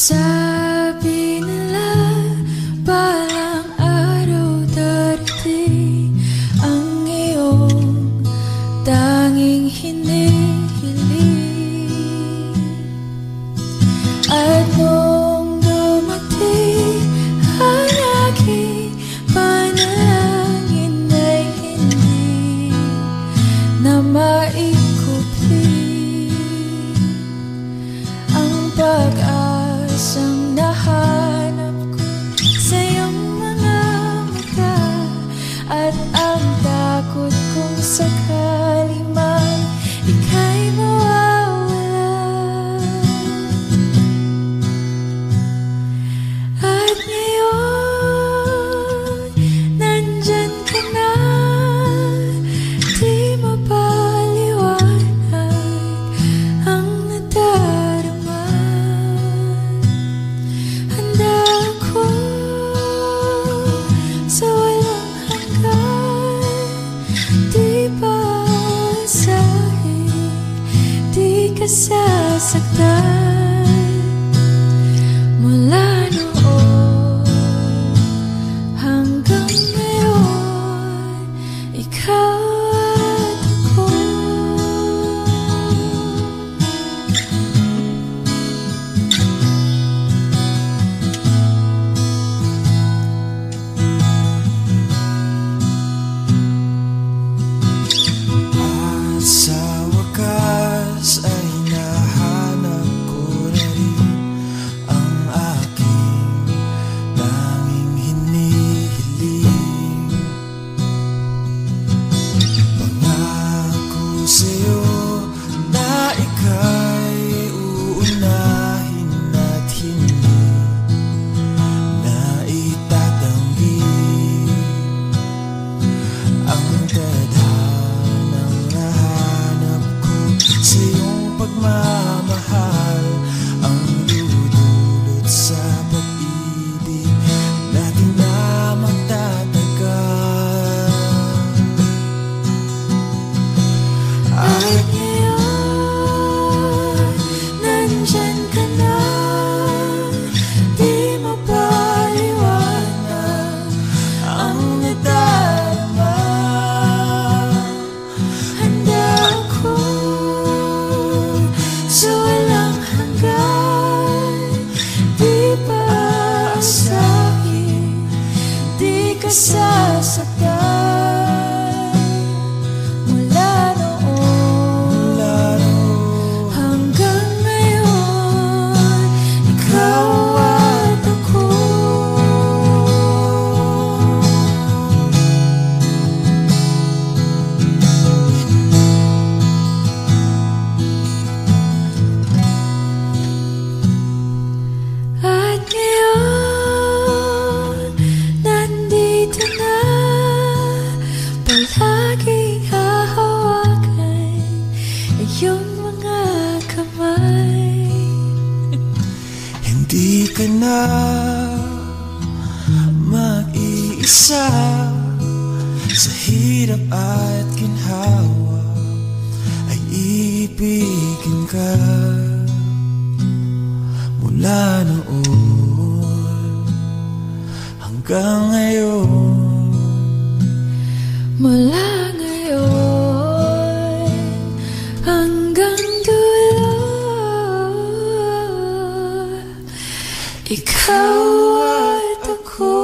Sabi nila balang araw darating ang iyong tanging hinihiling. At nung dumating ang aking panalangin ay hindi na maikupli ang pag-asang nahanap ko sa iyong mga mata, at ang takot kong sakali man ika'y mawawala. At ngayon, nandyan ka na, di mapaliwanag ang nadarama. Handa ako sa walang hanggan, di pa asahin, di ka sasaktan. Mula noon hanggang ngayon, ikaw at ako. At sa wakas ay nahanap ko na rin ang aking tanging hinihiling. Pangako sa'yo na ika'y uunahin at hindi na itatanggi ang tadhanang nahanap ko sa iyong pagmamahal, ang dudulot sa pag-ibig natin na magtatagal. At ngayon, nandyan ka na, di mapaliwanag ang nadarama. Handa ako sa walang hanggan, di pa aasahin, di ka sasaktan. Mula noon hanggang ngayon, ikaw at ako. At ngayon, nandito na, palaging hahawakan iyong mga kamay. Hindi ka na mag-iisa sa hirap at ginhawa, ay ibigin ka. Mula noon hanggang ngayon, Mula ngayon hanggang dulo, ikaw at ako.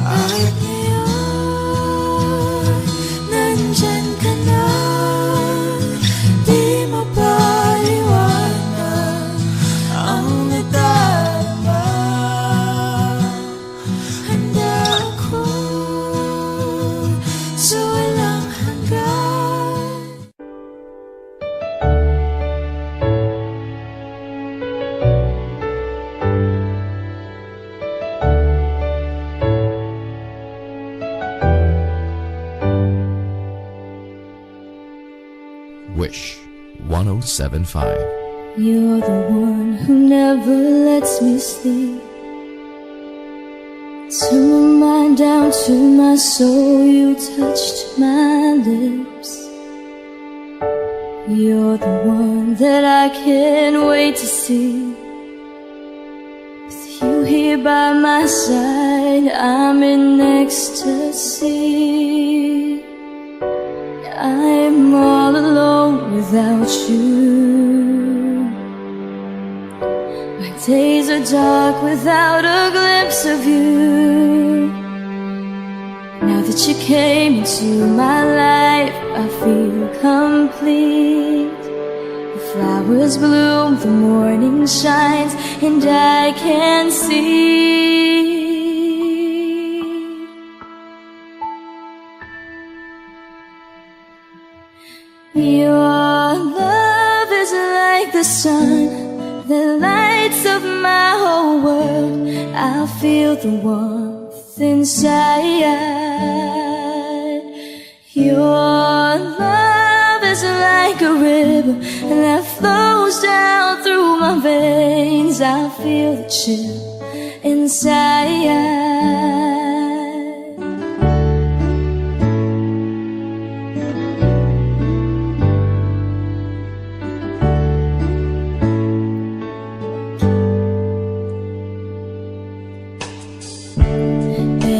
At ngayon, nandyan ka na, di mapaliwanag ang nadarama. Handa ako sa walang hanggan. Wish 1075. You're the one who never lets me sleep. To my mind, down to my soul, you touched my lips. You're the one that I can't wait to see. With you here by my side, I'm in ecstasy. I'm all alone without you. My days are dark without a glimpse of you. Now that you came into my life, I feel complete. The flowers bloom, the morning shines, and I can see. Your love is like the sun that lights up my whole world. I feel the warmth inside. Your love is like a river that flows down through my veins. I feel the chill inside.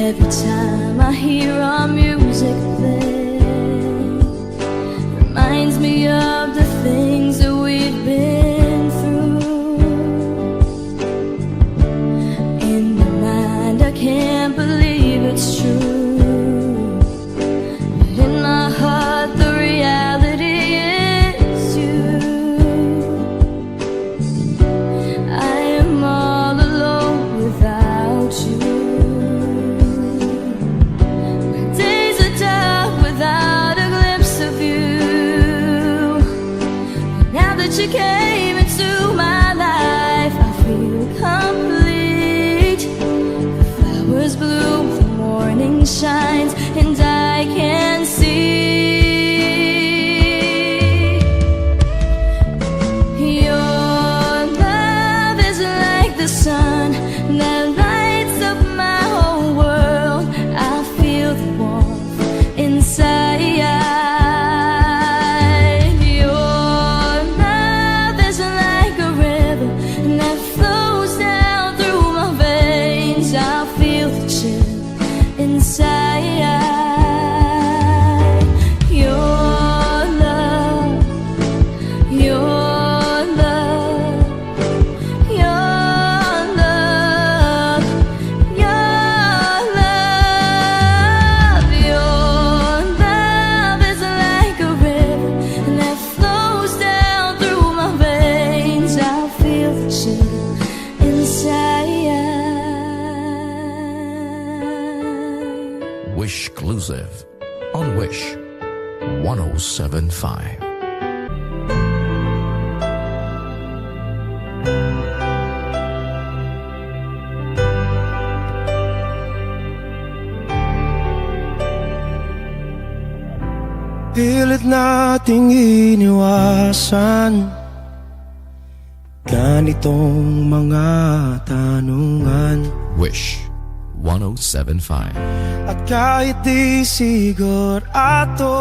Every time I hear our music play, reminds me of the things that we've been through. In my mind I can't believe it's true, but in my heart the reality is you. I am all alone without you. You came into my life, I feel complete. The flowers bloom, the morning shines, and I can see. Your love is like the sun that lights up my whole world. I feel the warmth inside. Wish Exclusive on Wish 1075. Pilit nating iniwasan ganitong mga tanungan. Wish 1075. At kahit di sigurado,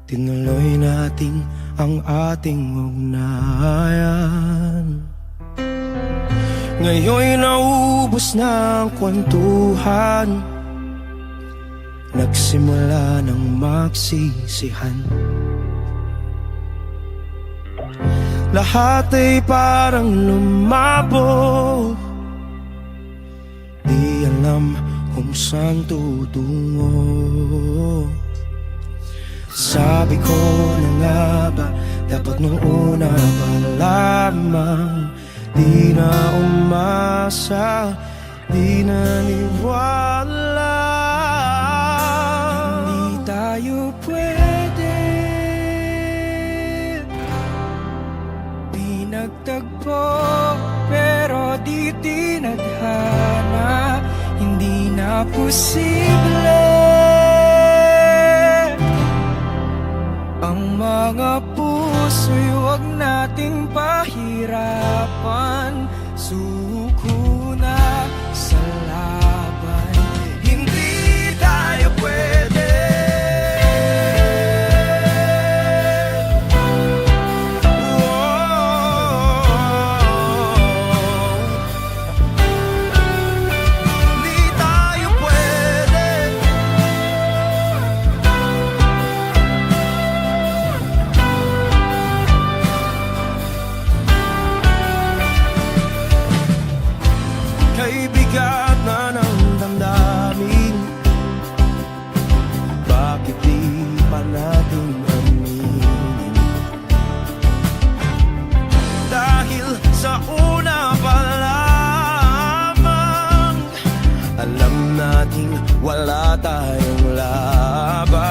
tinuloy natin ang ating ugnayan. Ngayon'y naubos na ang kwentuhan, nagsimula ng magsisihan. Lahat ay parang lumabo, di alam kung saan tutungo. Sabi ko na nga ba, dapat nung una pa lamang, di na umasa, di naniwala. Hindi tayo pwede pinagtagpo, pero di tinadhana. Hindi na posible ang mga puso'y huwag nating pahirapan. Suko na sa laban, hindi tayo pwede wala tayong laban.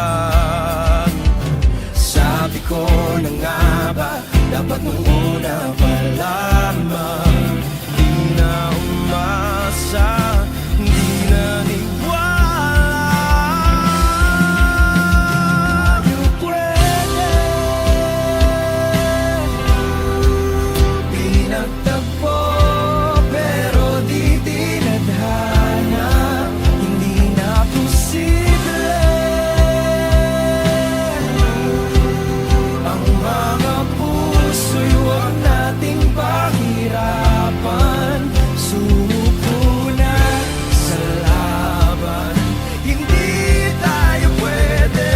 Sabi ko na nga ba, dapat nung una pa lamang. Di na umasa, di na nigwala. You pwede pinagtagpo, pero di tinadhana. Hindi na posible ang mga puso'y huwag nating pahirapan. Sumuko na sa laban. Hindi tayo pwede,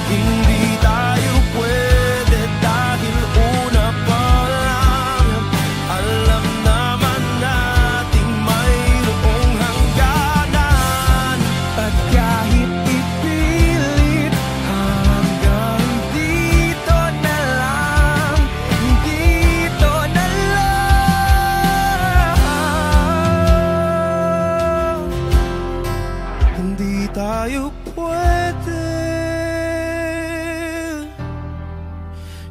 hindi tayo pwede, dahil una pa lang alam naman nating mayroong hangganan. At kahit ipilit hanggang dito na lang, dito na lang, hindi tayo pwede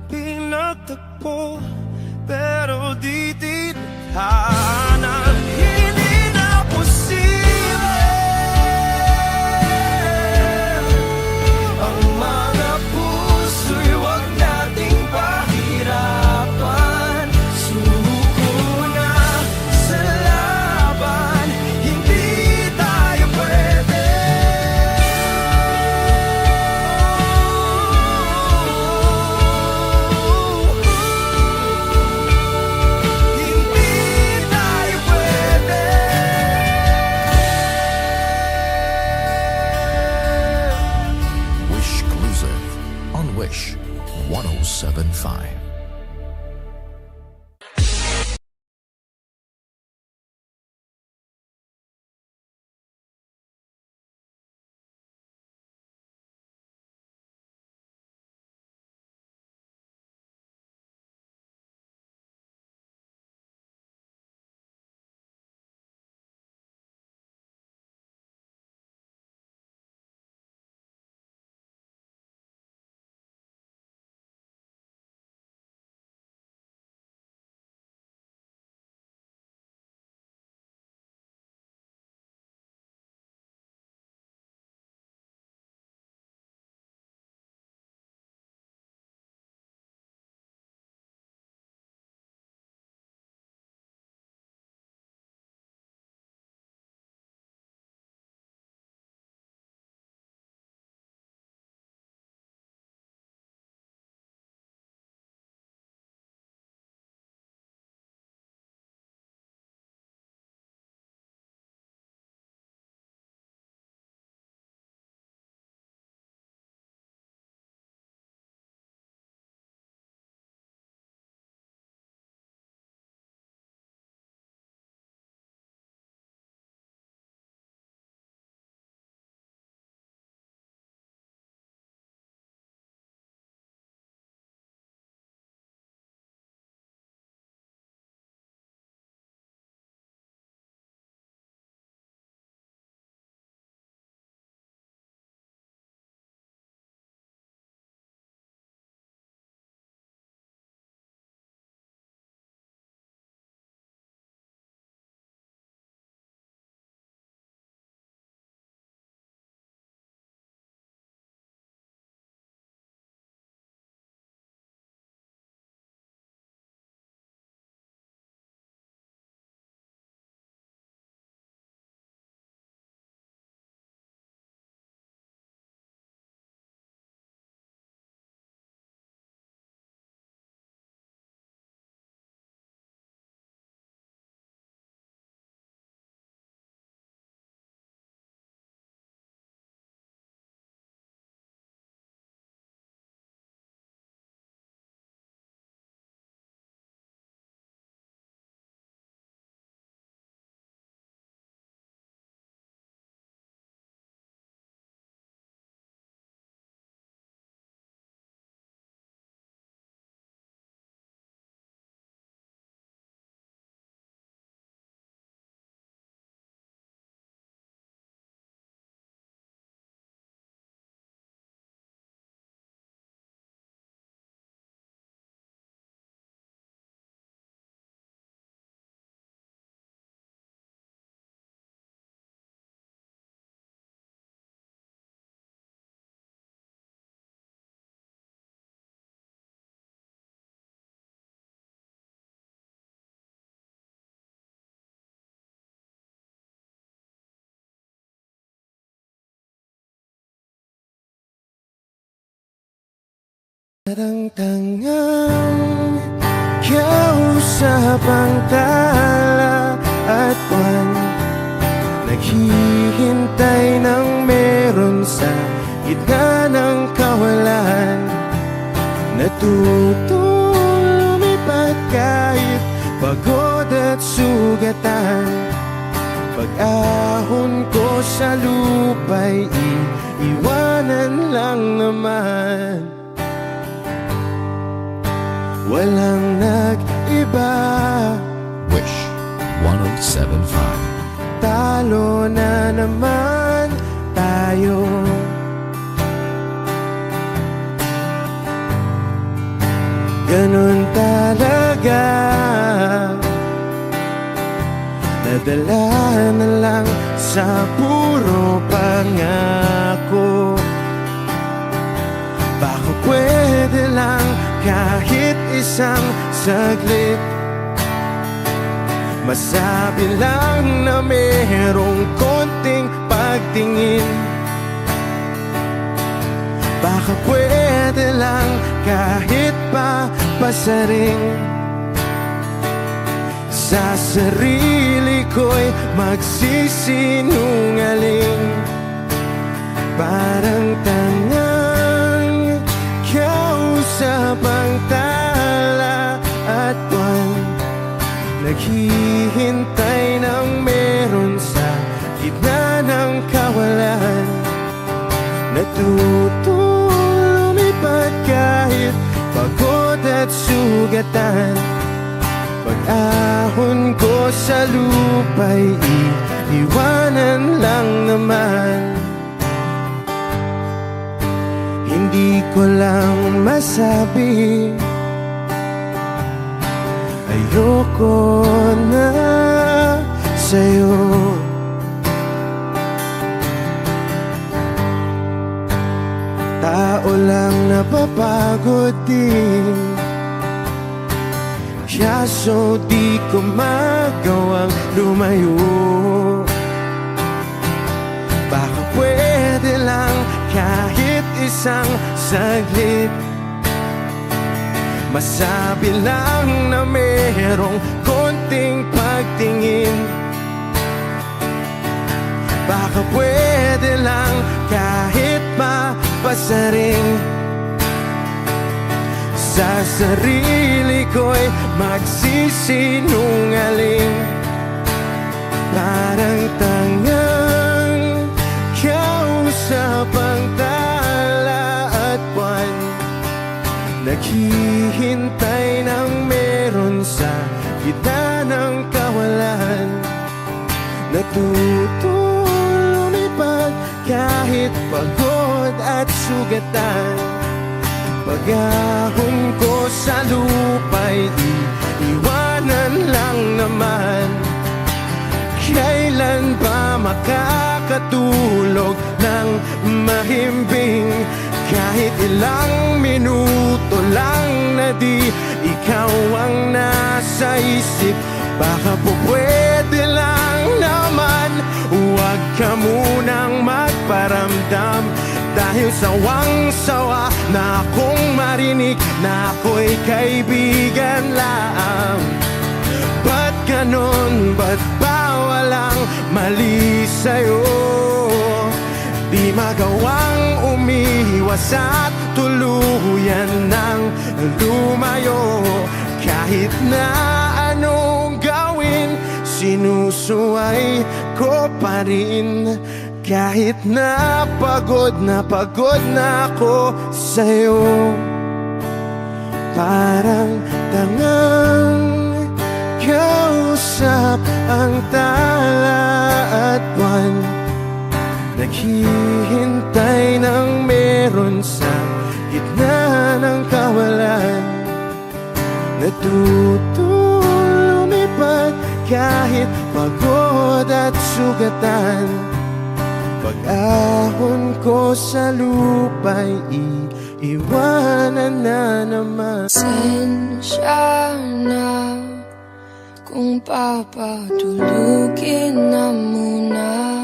pinagtagpo, pero di tinadhana. Hindi na posible ang mga puso'y huwag nating pahirapan. Sumuko na sa laban. Hindi tayo pwede. Hindi tayo Parang tangang kausap ang tala at buwan, naghihintay ng meron sa gitna ng kawalan. Natutong lumipad kahit pagod at sugatan. Pag-ahon ko sa lupa'y iiwanan lang naman. Walang nag-iba, Wish 1075. talo na naman tayo. Ganun talaga, nadala na lang sa puro pangako. Baka pwede lang kahit isang saglit, masabi lang na merong konting pagtingin. Baka pwede lang kahit pa pasaring sa sarili ko'y magsisinungaling. Parang tangang kausap ang tala at buwan, naghihintay ng meron sa gitna ng kawalan. Natutong lumipad kahit pagod at sugatan. Pag-ahon ko sa lupa'y iiwanan lang naman. Hindi ko lang masabi, ayoko na sa'yo. Tao lang napapagod din, kaso di ko magawang lumayo. Baka pwede lang kahit isang saglit, masabi lang na merong konting pagtingin. Baka pwede lang kahit mapasaring sa sarili ko'y magsisinungaling. Parang tangang kausap ang tala at buwan, naghihintay ng meron sa gitna ng kawalan. Natutong lumipad kahit pagod at sugatan. Pag-ahon ko sa lupa'y iiwanan lang naman. Kailan ba makakatulog ng mahimbing? Kahit ilang minuto lang na di ikaw ang nasa isip. Baka po pwede lang naman, huwag ka munang magparamdam. Dahil sawang-sawa na akong marinig na ako'y kaibigan lang. Ba't ganon? Ba't ba walang mali sa'yo? Di magawang umiwas at tuluyan ng lumayo. Kahit na anong gawin, sinusuway ko pa rin. Kahit na pagod na ako sa'yo. Parang tangang kausap ang tala at buwan, naghihintay ng meron sa gitna ng kawalan. Natutong lumipad kahit pagod at sugatan. Pag-ahon ko sa lupa'y iiwanan na naman. Pasensya na kung papatulugin na muna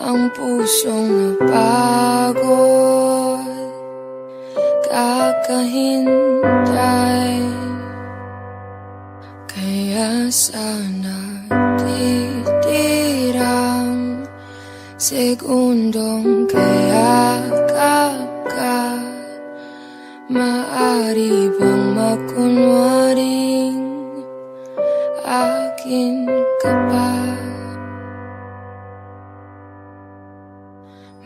ang pusong napagod. kahintay. Kaya sana titirang segundong kayakap ka. Maari bang makunwaring akin ka pa?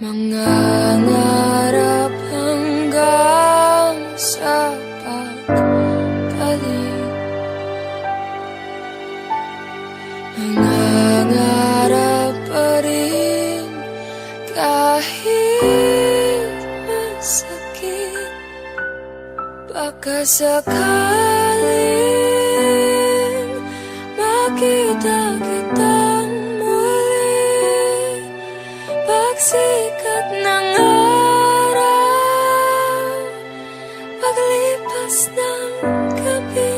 Mangangarap hanggang sa pagbalik. Mangangarap pa rin kahit masakit. Baka sakaling makita kitang muli. Pagsikat ng araw, paglipas ng gabi.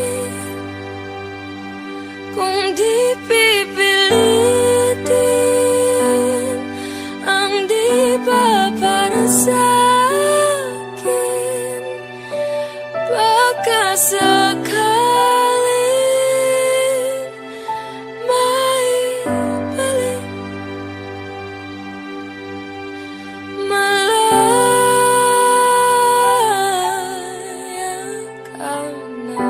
Kung di pipilitin ang di ba para sa'kin, baka sakaling maibalik. Malaya ka na.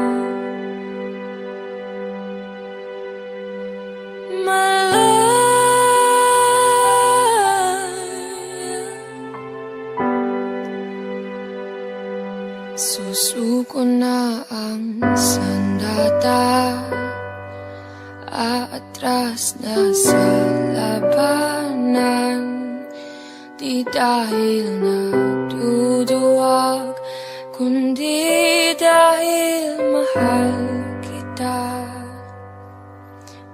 Susuko na ang sandata, aatras na sa labanan. Di dahil natuduwag, kundi dahil mahal kita.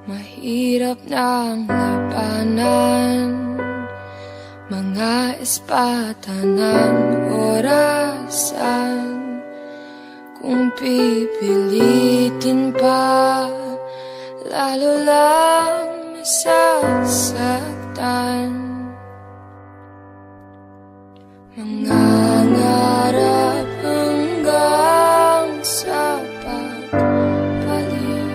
Mahirap na ang labanan, mga espata ng orasan. Kung pipilitin pa, lalo lang masasaktan. Mangangarap hanggang sa pagbalik.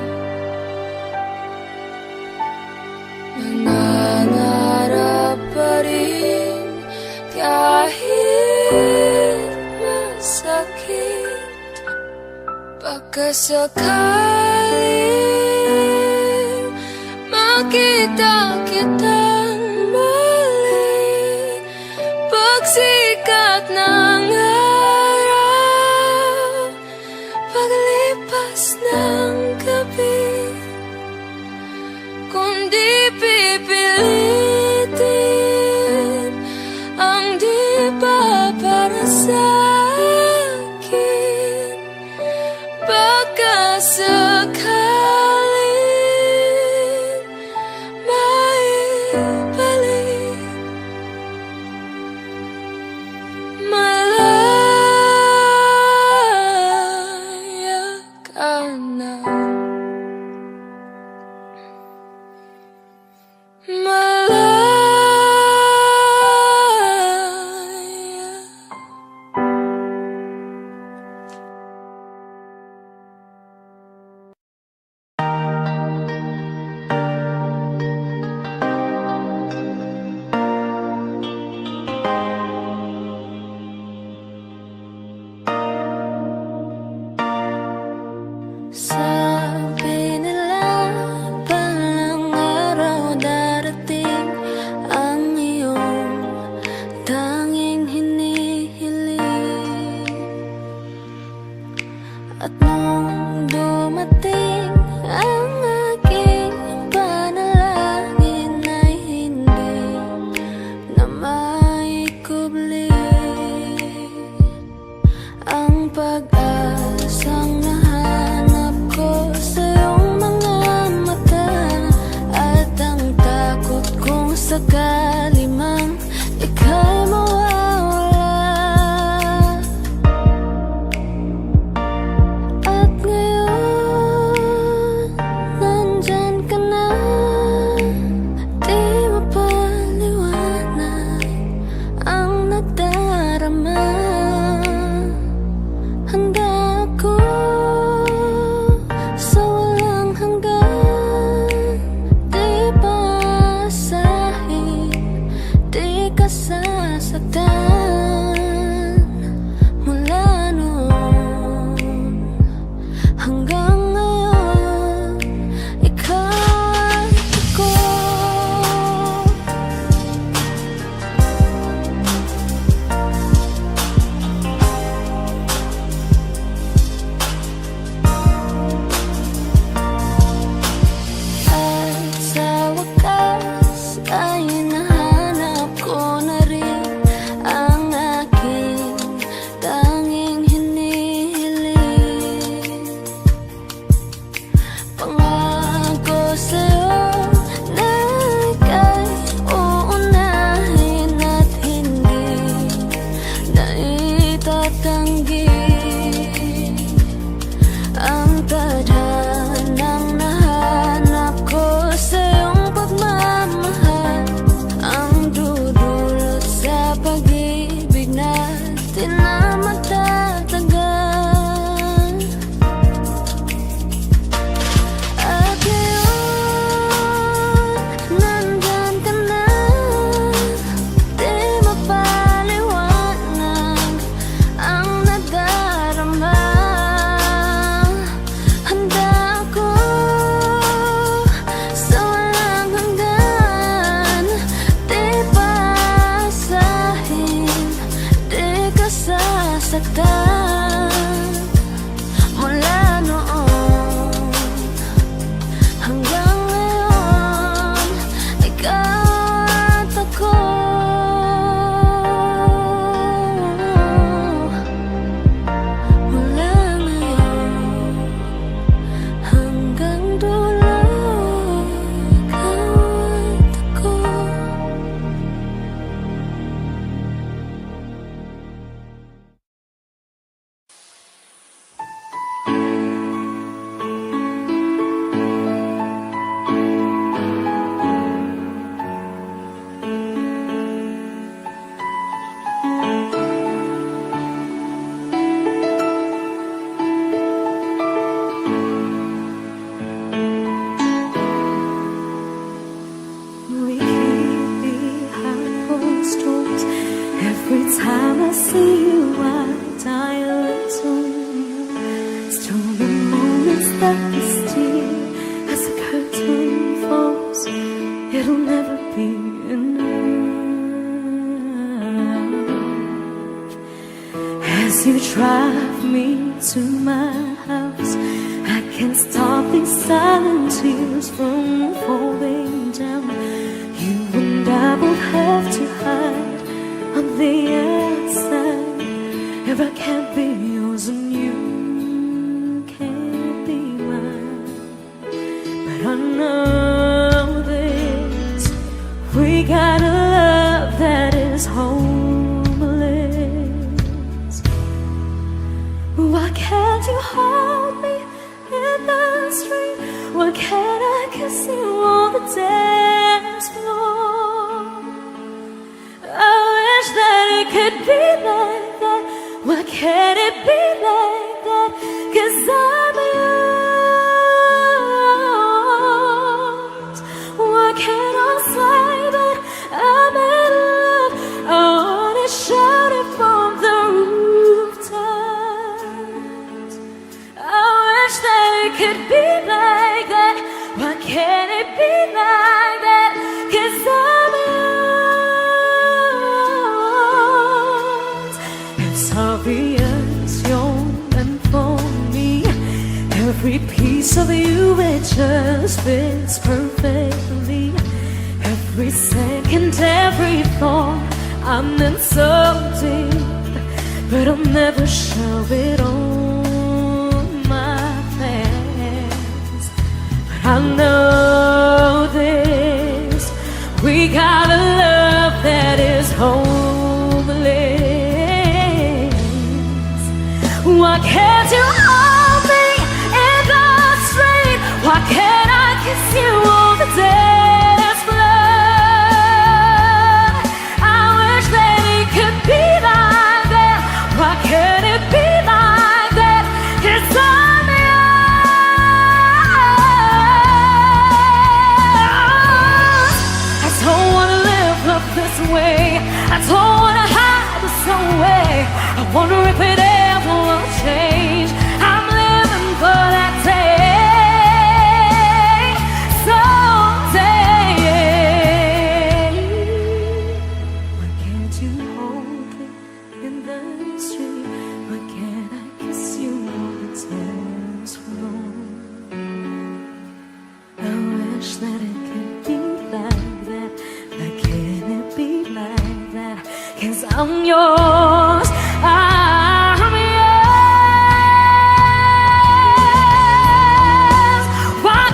Nangangarap pa rin kahit masakit. Baka sakaling makita kitang muli. Pagsikat ng araw, paglipas ng gabi. Kung di pipilitin ang di ba para sa'kin, baka sakaling Pangako sa'yo na ika'y uunahin at hindi na itatanggi ang tadhanang nahanap ko sa iyong pagmamahal, ang dudulot sa pag-ibig natin na magtatagal. At ngayon, nandyan ka na, di mapaliwanag ang nadarama. Handa ako sa walang hanggan, di paasahin, di ka sasaktan. Mula noon hanggang ngayon, ikaw at ako. Mula ngayon hanggang dulo, ikaw at ako. We keep behind closed doors. Every time I see you, I die a little. Still the moments that we steal as the curtain falls. It'll never be enough. As you drive me to my house, I can't stop these silent tears from falling down. You and I both have to hide on the outside. If I can't be yours and you can't be mine, but I know this, we got a love that is homeless. Why can't you hold me in the street? Why can't I kiss you on the dance floor? I wish that it could be like that. Why can't it be like that? 'Cause I'm yours. Why can't I say that I'm in love? I wanna shout it from the rooftops. I wish that it could be like that. Why can't it be like that? 'Cause I'm yours. It's obvious you're meant for me. Every piece of you, it just fits perfectly. Every second, every thought, I'm in so deep, but I'll never show it on my face. But I know this, we got a love that is homeless. Why can't you hold me in the street? Why can't I kiss you on the dance floor? I wish that it could be like that. Why can't it be like that? 'Cause I'm yours. I don't wanna live up this way. I don't wanna hide this away. I wonder if it ever will change. I'm living for that day, someday. Why can't you hold me in the street? Why can't I kiss you on the dance floor? I wish that it could be like that. Why can't it be like that? 'Cause I'm yours. I'm yours. Why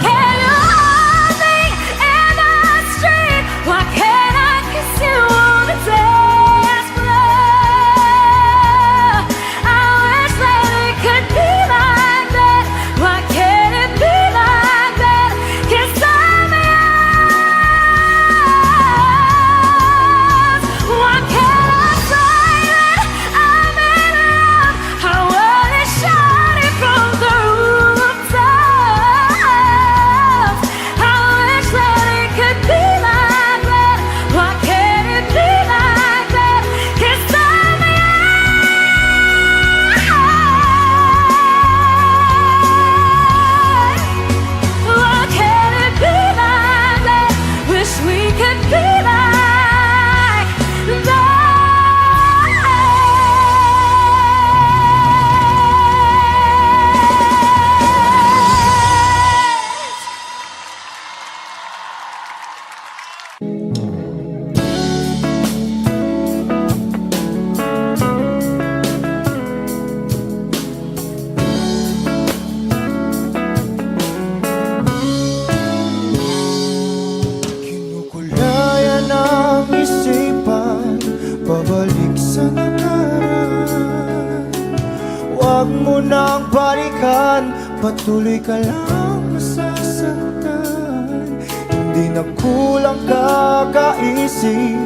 nang balikan, patuloy ka lang masasaktan. Hindi na kulang kakaisip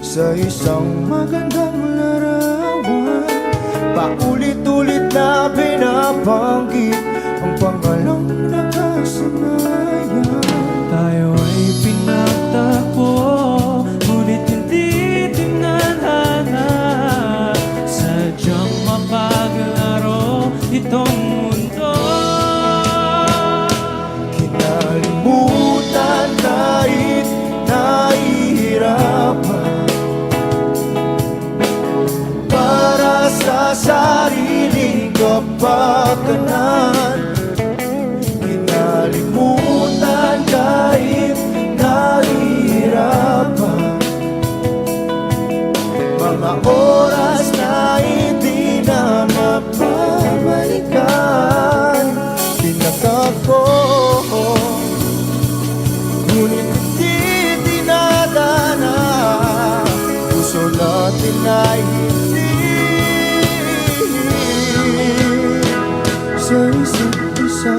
sa isang magandang larawan. Paulit-ulit na binabanggit ang pangalang nakasanayan. Tayo ay pinagtagpo, ngunit hindi tinadhana. Sadyang mapaglaro itong mundo. Kinalimutan kahit nahihirapan, para sa sariling kapakanan. Kinalimutan kahit nahihirapan, mga oras na hindi na mapabalikan. Pinagtagpo, ngunit hindi dinadana. Puso natin ay hindi sa isa't isa.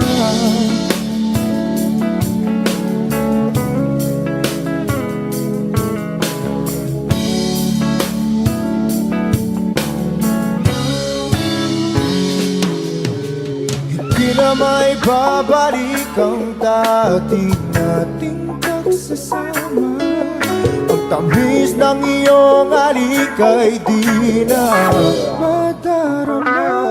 Hindi na may babalik ang dati nating pagsasama. Ang tamis ng iyong halik ay di na madarama.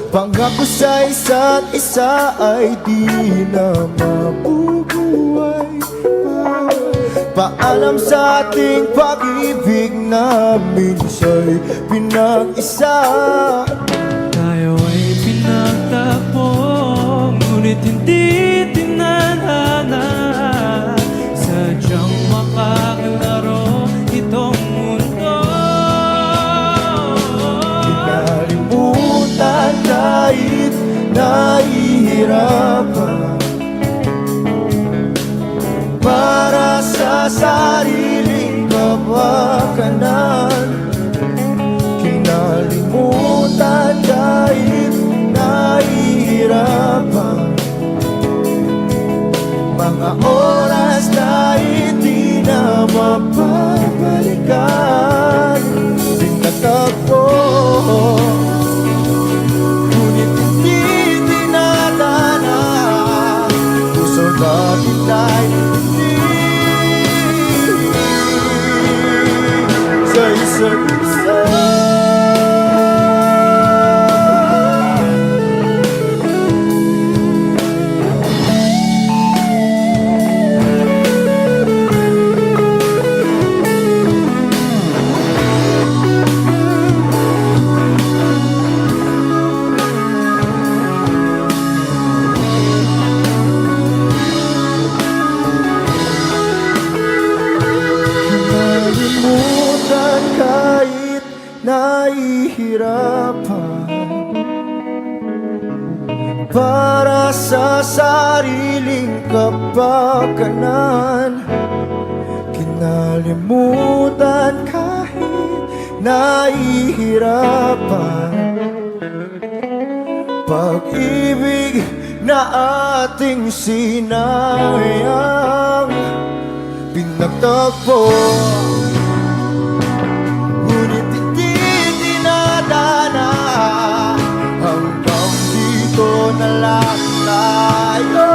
Pangako sa isa't isa ay di na mabubuhay pa. Paalam sa ating pag-ibig na minsa'y pinag-isa. Tayo ay pinagtagpo, ngunit hindi tinadhana. Sadyang mapaglaro itong mundo. Kinalimutan kahit nahihirapan, para sa sariling kapakanan. Kinalimutan kahit nahihirapan, mga oras na hindi na mapabalikan. Pinagtagpo, ngunit hindi dinadana. Puso natin ay hindi sa isa't isa. Kinalimutan kahit nahihirapan, para sa sariling kapakanan. Kinalimutan kahit nahihirapan, pag-ibig na ating sinayang. Pinagtagpo, ngunit hindi dinadana. Hanggang dito na lang tayo.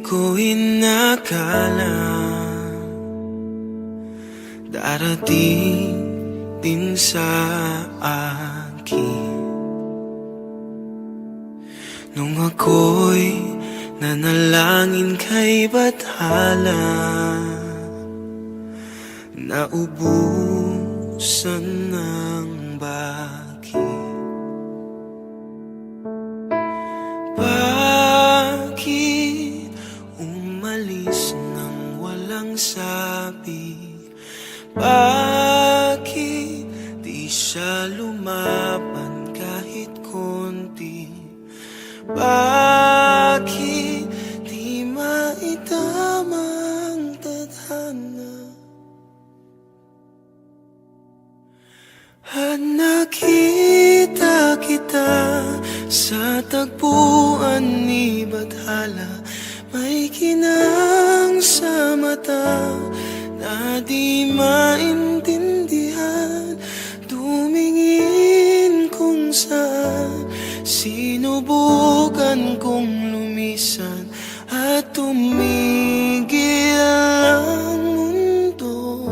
ko inakala darating din sa akin nung ako'y nanalangin kay Bathala. Naubusan ng bakit. Bakit umalis nang walang sabi? Bakit di siya lumaban kahit konti? Bakit di maitama ang tadhana? At nakita kita sa tagpuan ni Bathala, may kinang sa mata na di maintindihan. Tumingin kung saan, sinubukan kong lumisan at tumigil ang mundo.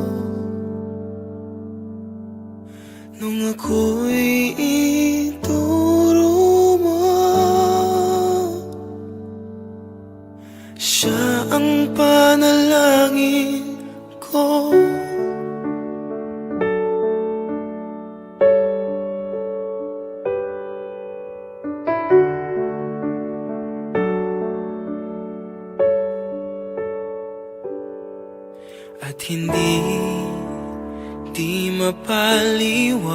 Nung ako'y ituro mo, siya ang panalangin ko. At hindi di mapaliwanag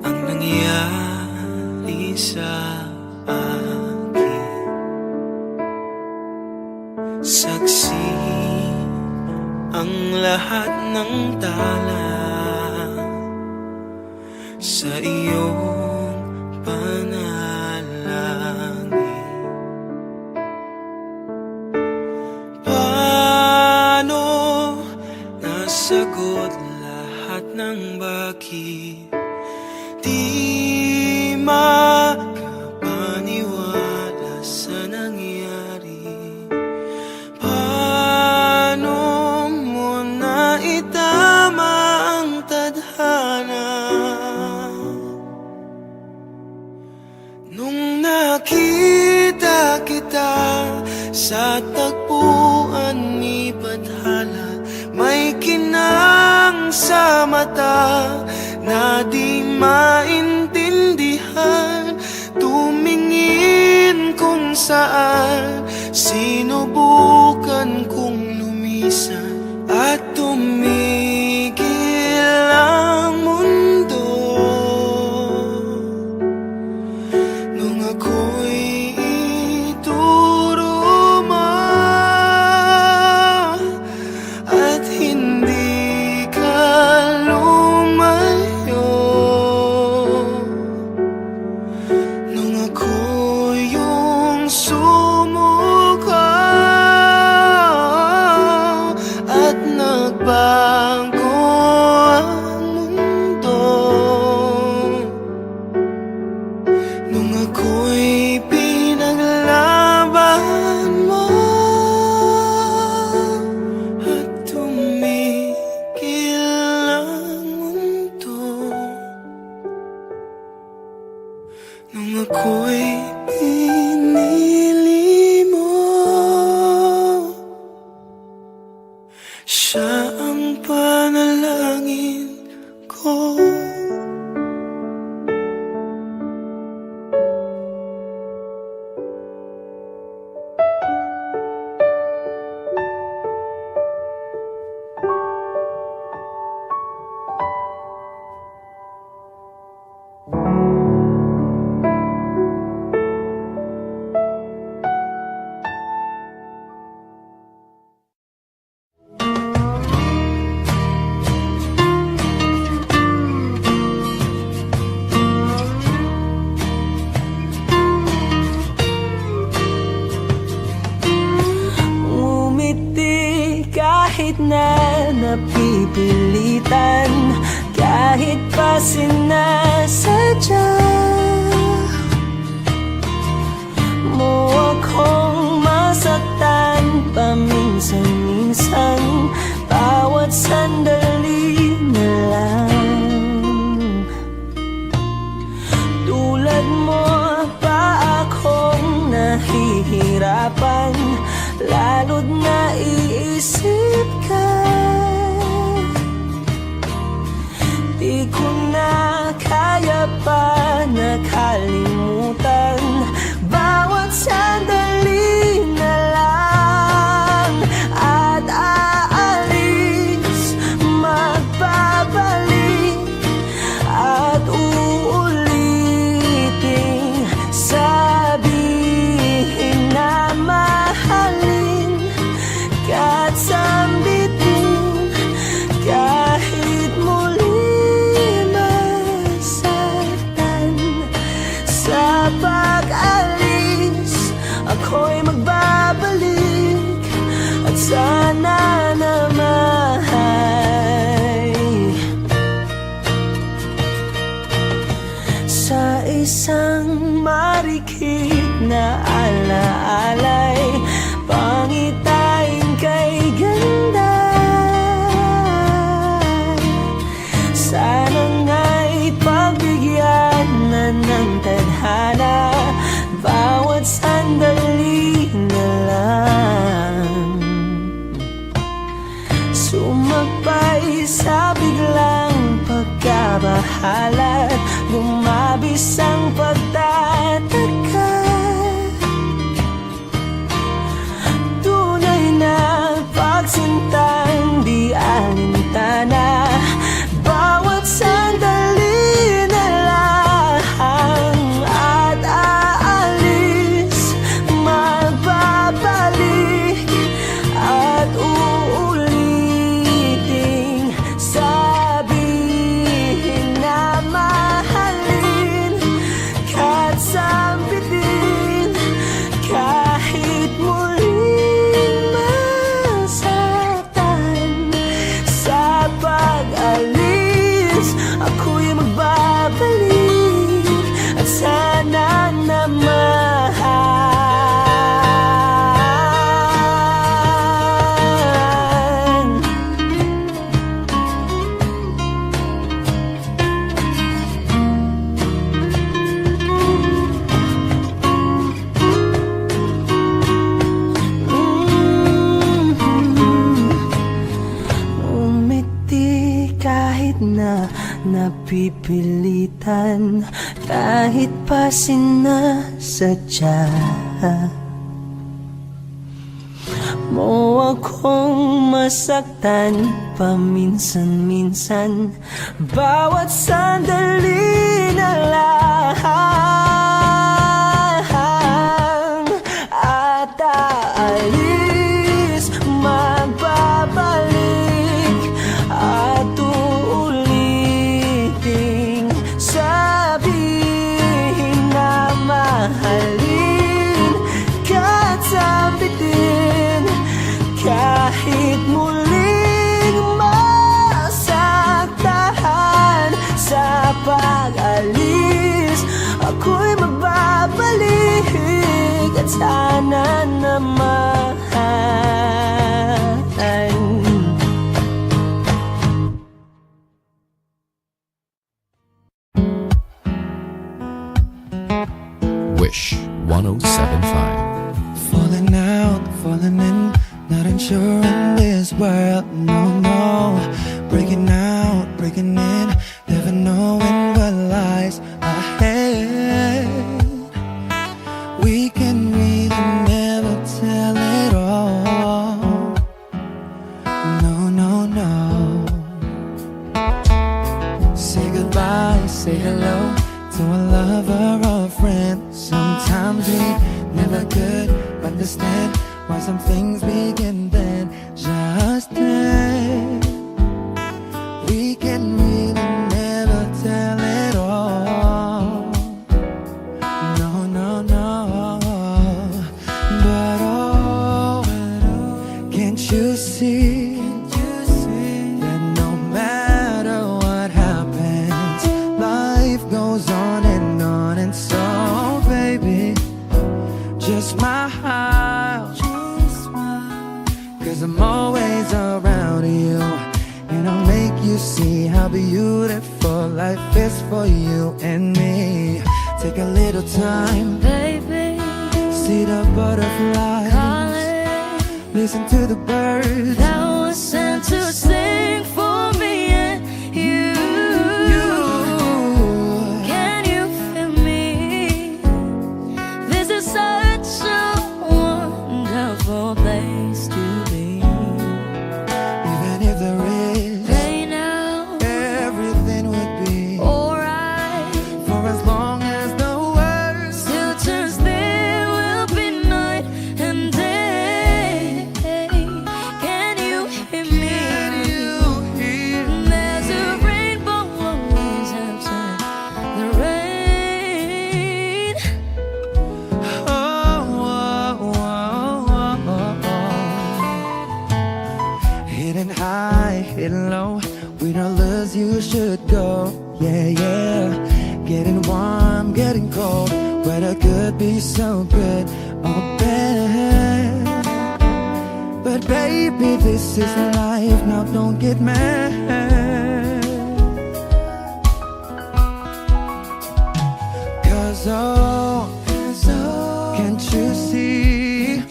ang nangyari sa akin. Saksi ang lahat ng tala sa iyong panalangin. Sagot lahat ng bakit di makapaniwala sa nangyari. Paano mo na itama ang tadhana? Nung nakita kita sa tagpuan ni Bathala, may kinang sa mata na di maintindihan. Tumingin kung saan, sinubukan kong lumisan at tumigil ang mundo. Nung ako'y ituro mo at hindi ka lumayo, nung ako yung sumuko at nagbago ang mundo, nung ako'y pinaglaban mo at tumigil ang mundo, nung ako'y pinili mo, siya ang panalangin ko. Umiti kahit na napipilitan, kahit pa sinasadya mo masaktan paminsan-minsan, bawat sandali na lang. Tulad mo pa akong nahihirapan, lalo't naiisip ka. Di ko na kaya pa nakalimutan, bawat sandali na lang. At aalis, magbabalik, at uulitin, sabihin na mahalin ka't sambitin, kahit muli masaktan. Sa pag-alis, ako'y magbabalik, at sana naman sa isang marikit na alaalay, pangitain kay ganda. Sana nga'y pagbigyan na ng tadhana, bawat sandali na lang. Sumakbay sa biglang pagkabahala, lumabis ang pagtataka. Tunay na pagsintang di alintana, bawat sandali na lang. At aalis, magbabalik, at uulitin, sabihin na mahalin ka't sambitin, kahit muling masaktan. Sa pag-alis, ako'y magbabalik, at sana naman umiti kahit na napipilitan, kahit pa sinasadya mo akong masaktan paminsan-minsan, bawat sandali na lang. At aalis, magbabalik, at uulitin, sabihin na mahalin ka't sambitin, kahit muling masaktan. Sa pag-alis, ako'y magbabalik, at sana naman Wish 1075. Falling out, falling in, not unsure in this world, no, no. Breaking out, breaking in, never knowing what lies ahead. We can really never tell it all, no, no, no. Say goodbye, say hello to a lover or a friend. Sometimes we never could understand why some things begin then, just then. We can really never tell it all, no, no, no. But oh, can't you see that no matter what happens, life goes on, and so baby, just smile. 'cause I'm always around you, and I'll make you see how beautiful life is for you and me. Take a little time, Baby, see the butterflies, calling, listen to the birds. that was sent to sing for me and you. Can you feel me? This is such a wonderful place to be. Even if there is Right now, everything would be alright. for as long as the world Still turns, there will be night and day. Can you hear me? you hear. There's a rainbow always outside the rain. Hidden high, hidden low, with no lures you should go. Yeah, yeah. Getting warm, getting cold, weather could be so good or bad. But baby, this is life, now don't get mad. 'Cause oh, can't you see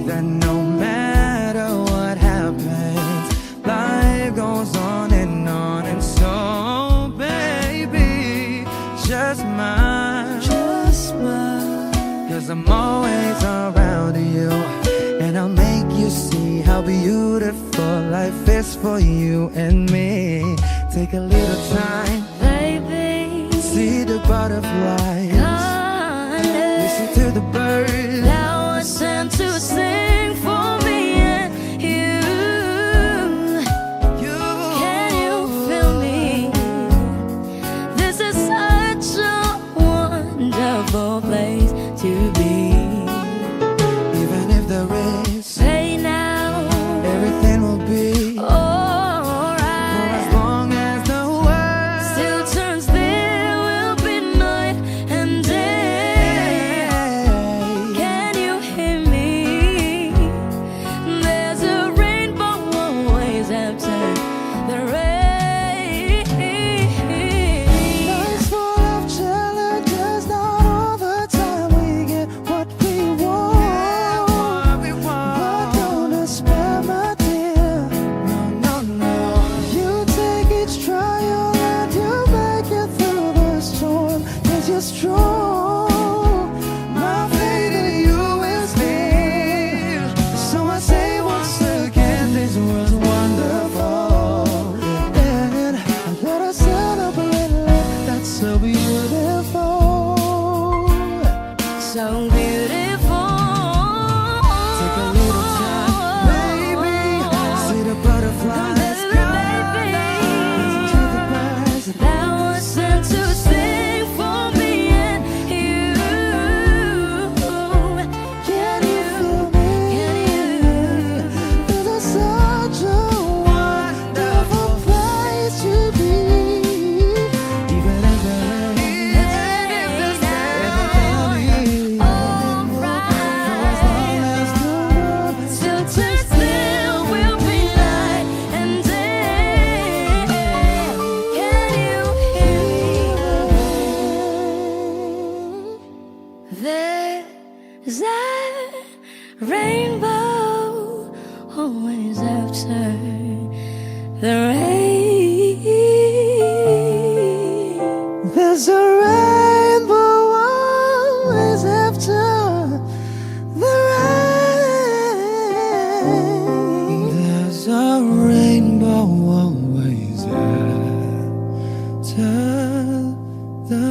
that no matter what happens, life goes on, and so baby, just smile, 'cause I'm always around you, and I'll make you see how beautiful life is for you and me. Take a little time, Baby, see the butterflies, listen to the birds. that was sent to sing for me and you. Can you feel me? This is such a wonderful place to be. Even if there is, Say now, everything will be for as alright. long as the world Still turns, there will be night and day. Can you hear me? There's a rainbow always after the rain. Life's full of challenges, not all the time we get what we want. But don't despair, my dear. No, no. You take each trial and you make it through the storm, 'cause you're strong. My faith in you is near. So I say once again, this world's wonderful. And I wanna celebrate life that's so beautiful. So beautiful. Take a little time, baby. See the butterflies, Baby, listen to the birds. that was sent to sing for me and you. Can you feel me? This is such a wonderful place to be. Even if there is everything will be Alright. as long as the world Still turns, there will be night and day. Can you hear me? There's a rainbow always after the rain. There's a rainbow always after the rain. There's a rainbow always after the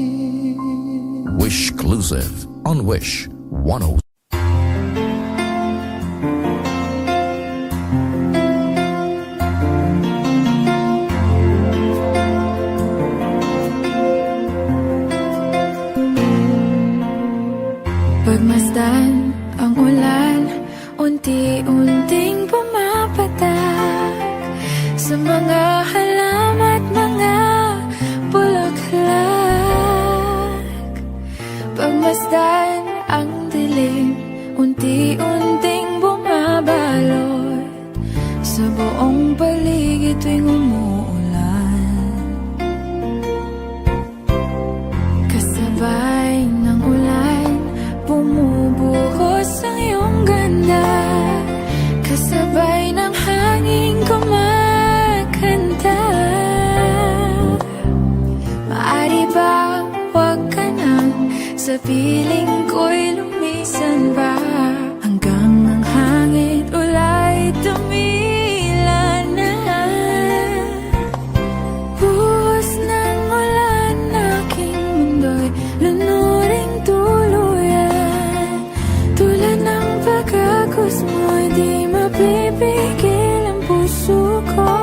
rain. Wish exclusive on Wish 10. Pagmasdan ang ulan, unti-unting pumapatak sa mga halaman at mga bulaklak. Pagmasdan ang dilim unti-unting bumabalot sa buong paligid tuwing umuulan. Kasabay ng ulan, bumubuhos ang iyong ganda. Kasabay ng hangin kumakanta. Maari ba wag ka nang sa piling ko'y lumisan pa, hanggang ang hangin ulay tumila na. Buhos ng ulan, aking mundo'y lunuring tuluyan. Tulad ng pagkagos mo'y di mapipigil ang puso ko.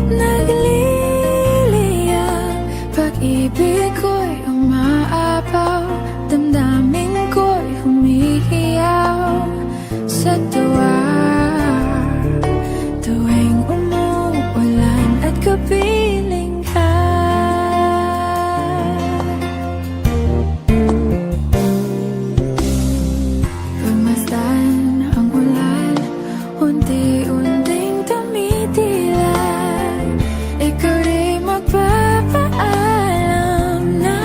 Nagliliyab, pag-ibig ko'y umaapaw, damdamin ko'y humihiyaw sa tuwa. Tuwing umuulan at kapiling ka. Pagmasdan ang ulan, unti-unting tumitilay. Ikaw rin magpapaalam na.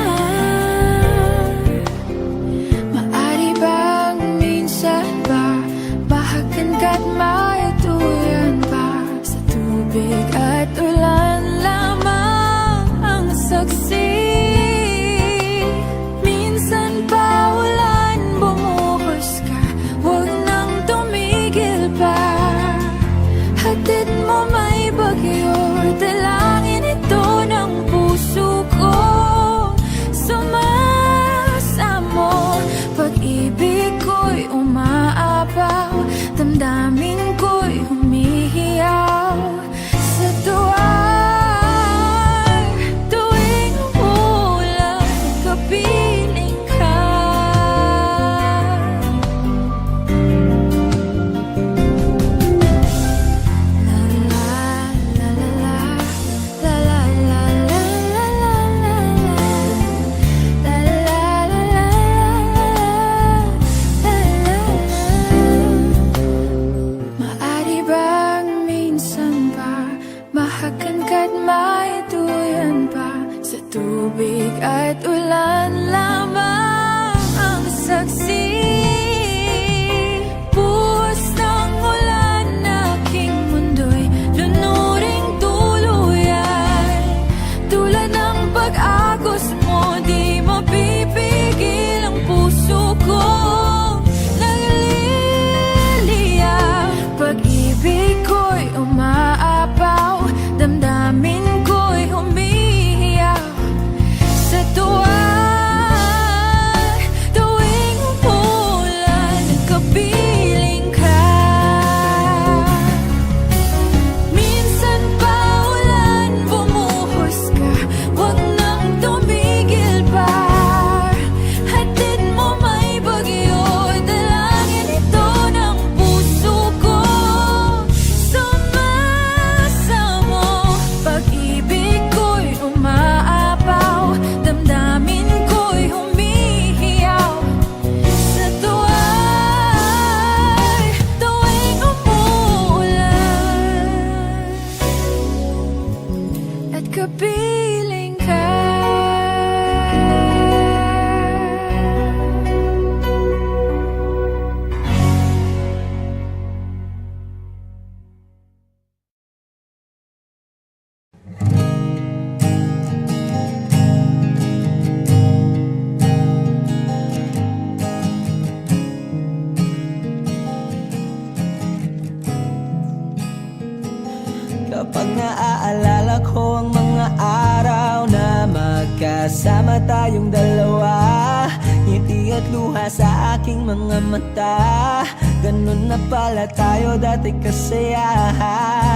Maari bang minsan ba bahagan ka't maituyan pa, sa tubig at ulan lamang ang saksi. Minsan pa ulan, bumuhos ka, huwag nang tumigil pa. Hatid mo may bagyo, dalangin ito ng puso ko. Sumasamo, pag-ibig ko'y umaapaw, damdamin ko'y humihiyaw sa tuwa. Tuwing umulan, kapiling ka. La la la la la, la la la la la la la, la la la la la. Maari bang minsan pa bahagan ka't maituyan pa, sa tubig at ulan lamang ang saksi. Buhos ng ulan, aking mundo'y lunuring tuluyan. Tulad ng pag-agos mo, di mapipigil ang puso ko. Nagliliyab, pag-ibig ko'y umaapaw, damdamin ko'y humihiyaw sa tuwa. Tuwing umulan, kapiling ka. Minsan pa ulan, bumuhos ka, huwag nang tumigil pa. Hatid mo may bagyo, dalangin ito ng puso ko. Sumasamo, pag-ibig ko'y umaapaw, damdamin ko'y humihiyaw sa tuwa. Tuwing umuulan at kapiling ka. Kapag naaalala ko ang mga araw na magkasama tayong dalawa, ngiti at luha sa aking mga mata. Ganun na pala tayo dati kasaya.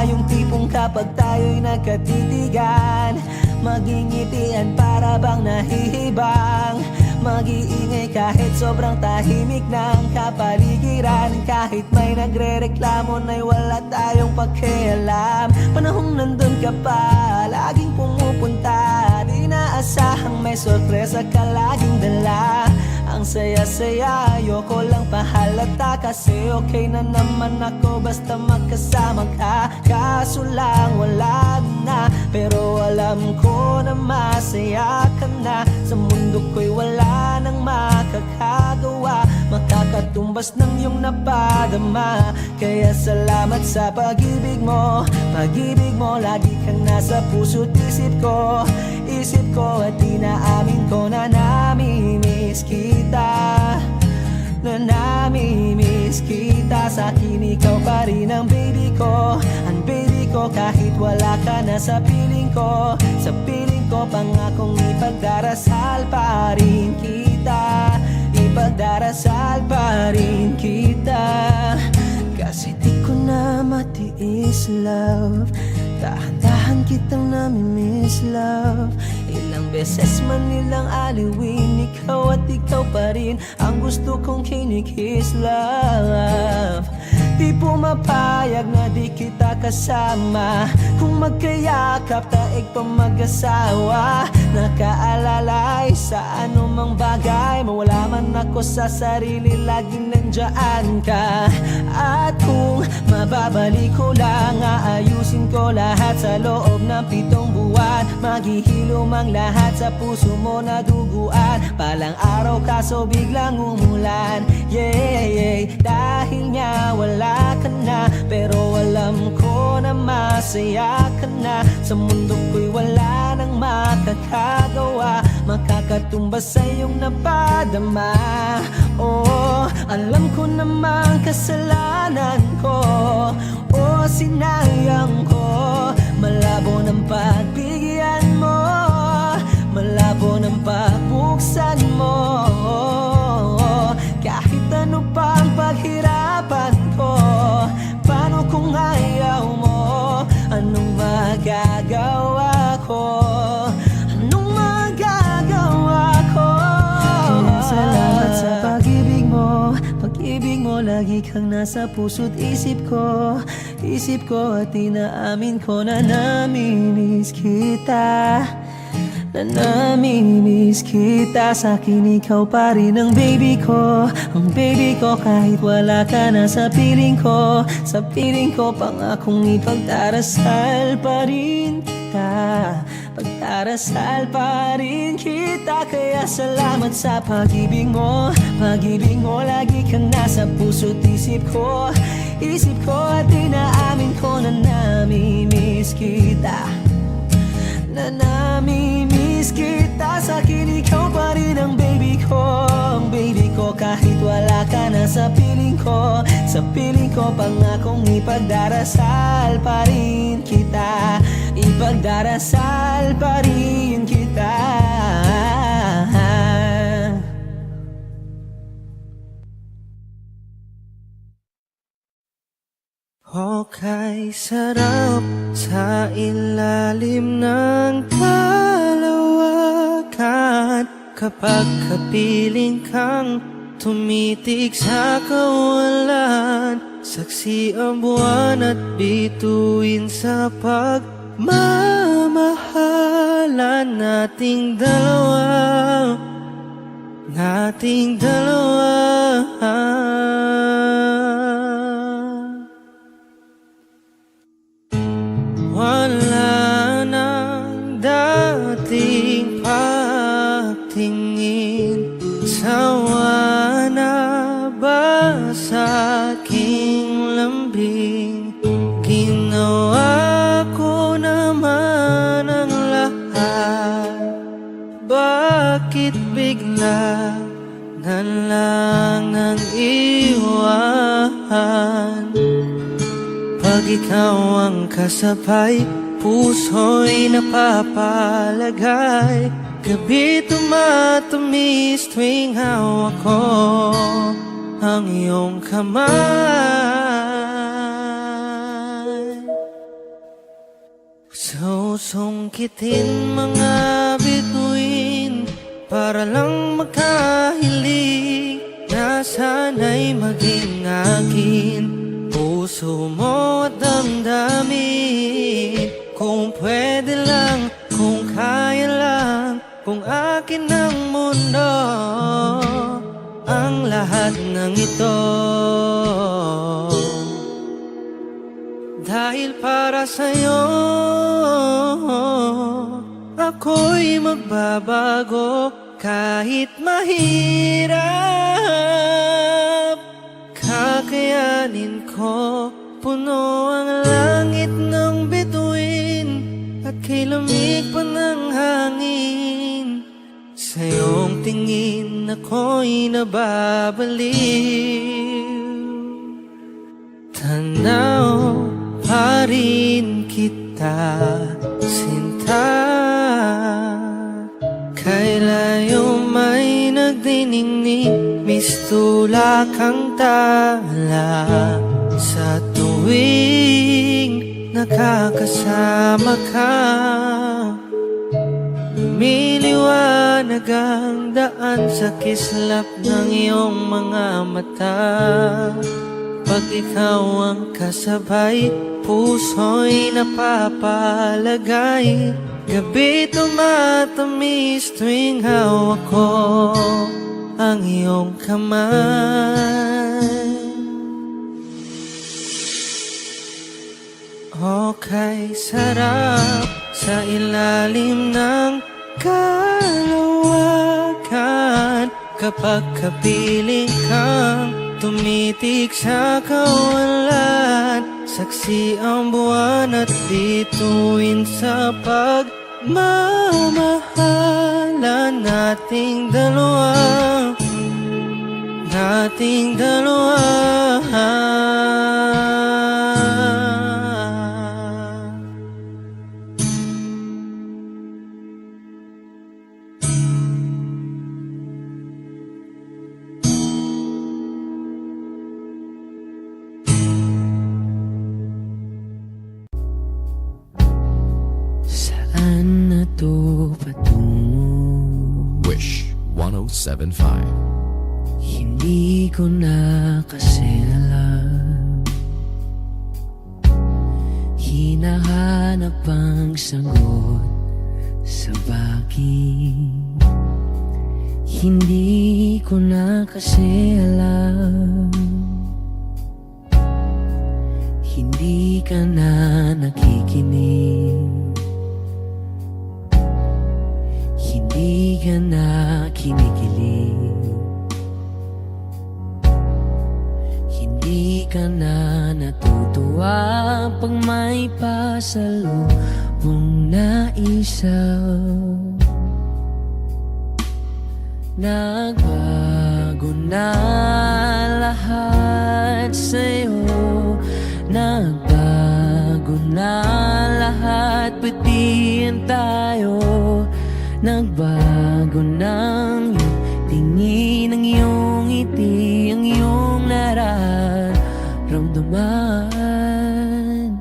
Yung tipong kapag tayo'y nagkatitigan, magingitian para bang nahihibang. Mag-iingay kahit sobrang tahimik ng kapaligiran. Kahit may nagre-reklamo na'y wala tayong pakialam. Panahong nandun ka pa, laging pumupunta. Di naasahang may sorpresa ka laging dala. Ang saya-saya, ayoko lang pahalata kasi okay na naman ako basta magkasama ka. Kaso lang wala na, pero alam ko na masaya ka na. Sa mundo ko'y wala nang makakagawa, makakatumbas ng iyong napadama. Kaya salamat sa pag-ibig mo, pag-ibig mo. Lagi kang nasa puso't isip ko, isip ko. At inaamin ko na namimiss kita, na namimiss kita. Sa akin ikaw pa rin ang baby ko, ang baby ko. Kahit wala ka na sa piling ko, sa piling ko. Pangakong ipagdarasal pa rin kita, ipagdarasal pa rin kita. Kasi di ko na matiis, love. Dahan-dahan kitang namimiss, love. Ilang beses man nilang aliwin, ikaw at ikaw pa rin ang gusto kong kinikiss, love. Di pumapayag na di kita kasama, kung magkayakap taig pa mag-asawa. Nakaalalay sa anumang bagay, mawala man ako sa sarili, laging nandyan ka. At kung mababalik ko lang, aayusin ko lahat sa loob ng 7 buwan. Maghihilom ang lahat sa puso mo na duguan. Palang araw kaso biglang umulan, yeah, yeah. Dahil nga wala ka na, pero alam ko na masaya ka na. Sa mundo ko'y wala nang makakagawa, makakatumbas sa iyong napadama. Oh, alam ko namang kasalanan ko, oh, sinayang ko. Malabo ng pagbigyan mo, malabo ng pagbuksan mo. Kahit ano pa ang paghirapan ko, paano kung ayaw mo? Anong magagawa ko? Anong magagawa ko? Kaya salamat sa pag-ibig mo, pag-ibig mo. Lagi kang nasa puso't isip ko, isip ko. At inaamin ko na namimiss kita, na namimiss kita. Sa akin ikaw pa rin ang baby ko, ang baby ko. Kahit wala ka na sa piling ko, sa piling ko. Pangakong ipagdarasal pa rin kita, pagdarasal pa rin kita. Kaya salamat sa pag-ibig mo, pag-ibig mo. Lagi kang nasa puso't isip ko, isip ko. At inaamin ko na namimiss kita, na namimiss kita. Sa akin ikaw pa rin ang baby ko, ang baby ko. Kahit wala ka na sa piling ko, sa piling ko. Pangakong ipagdarasal pa rin kita, ipagdarasal pa rin kita. Okay, sarap sa ilalim ng kalawakan, kapag kapiling kang tumitig sa kawalan. Saksi ang buwan at bituin sa pagmamahalan nating dalawa, nating dalawa. Wala nang dating pagtingin, sawa na ba sa aking lambing? Ginawa ko naman ang lahat, bakit bigla na lang ang iwan? Pag ikaw ang kasabay, puso'y napapalagay. Gabi tumatamis tuwing hawak ko ang iyong kamay. Susungkitin mga bituin para lang makahiling na sana'y maging akin. Puso mo at damdamin, kung pwede lang, kung kaya lang, kung akin ang mundo. lahat ng ito. Dahil para sa'yo, ako'y magbabago kahit mahirap. Kakayanin ko, puno ang langit ng bituin, at kay lamig pa ng hangin. Sa iyong tingin ako'y nababaliw. Tanaw pa rin kita, sinta. Kailayo may nagdiningning, mistula kang tala. Sa tuwing nakakasama ka, lumiliwanag ang daan sa kislap ng iyong mga mata. Pag ikaw ang kasabay, puso'y napapalagay. Gabi tumatamis tuwing hawak ko ang iyong kamay. Okay, sarap sa ilalim ng kalawakan, kapag kapiling kang tumitik sa kawalan. Saksi ang buwan at bituin sa pagmamahalan nating dalawa, nating dalawa. Saan na to patungo? Wish 1075. Hindi ko na kasi alam. Hinahanap ang sagot sa bagay. Hindi ko na kasi alam. Hindi ka na nakikinig. Hindi ka na kinikilig. Hindi ka na natutuwa pag may pasalubong na isaw. Nagbago na lahat sa'yo. Nagbago na lahat, pati yan tayo. Nagbago ng iyong tingin, ang iyong ngiti, ang iyong nararamdaman.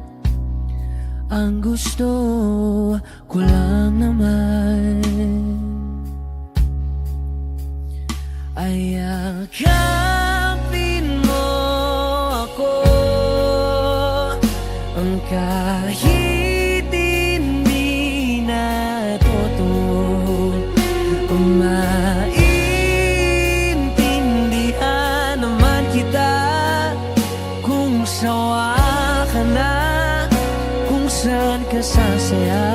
Ang gusto ko lang naman ay yakapin mo ako, ang kahit hindi na totoo, ang maintindihan naman kita. Kung sawa ka na, kung saan ka sasaya,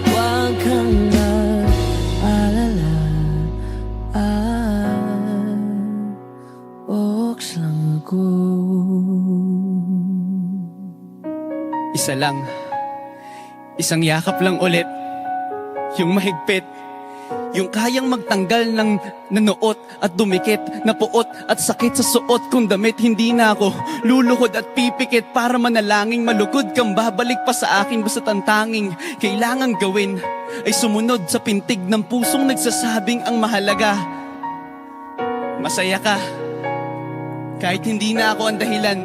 huwag kang mag-alala. Oks lang ako. Isa lang, isang yakap lang ulit, yung mahigpit, yung kayang magtanggal ng nanuot at dumikit, na puot at sakit sa suot kong damit. Hindi na ako luluhod at pipikit para manalangin malugod kang babalik pa sa akin. Basta ang tanging kailangang gawin ay sumunod sa pintig ng pusong nagsasabing ang mahalaga, masaya ka. Kahit hindi na ako ang dahilan,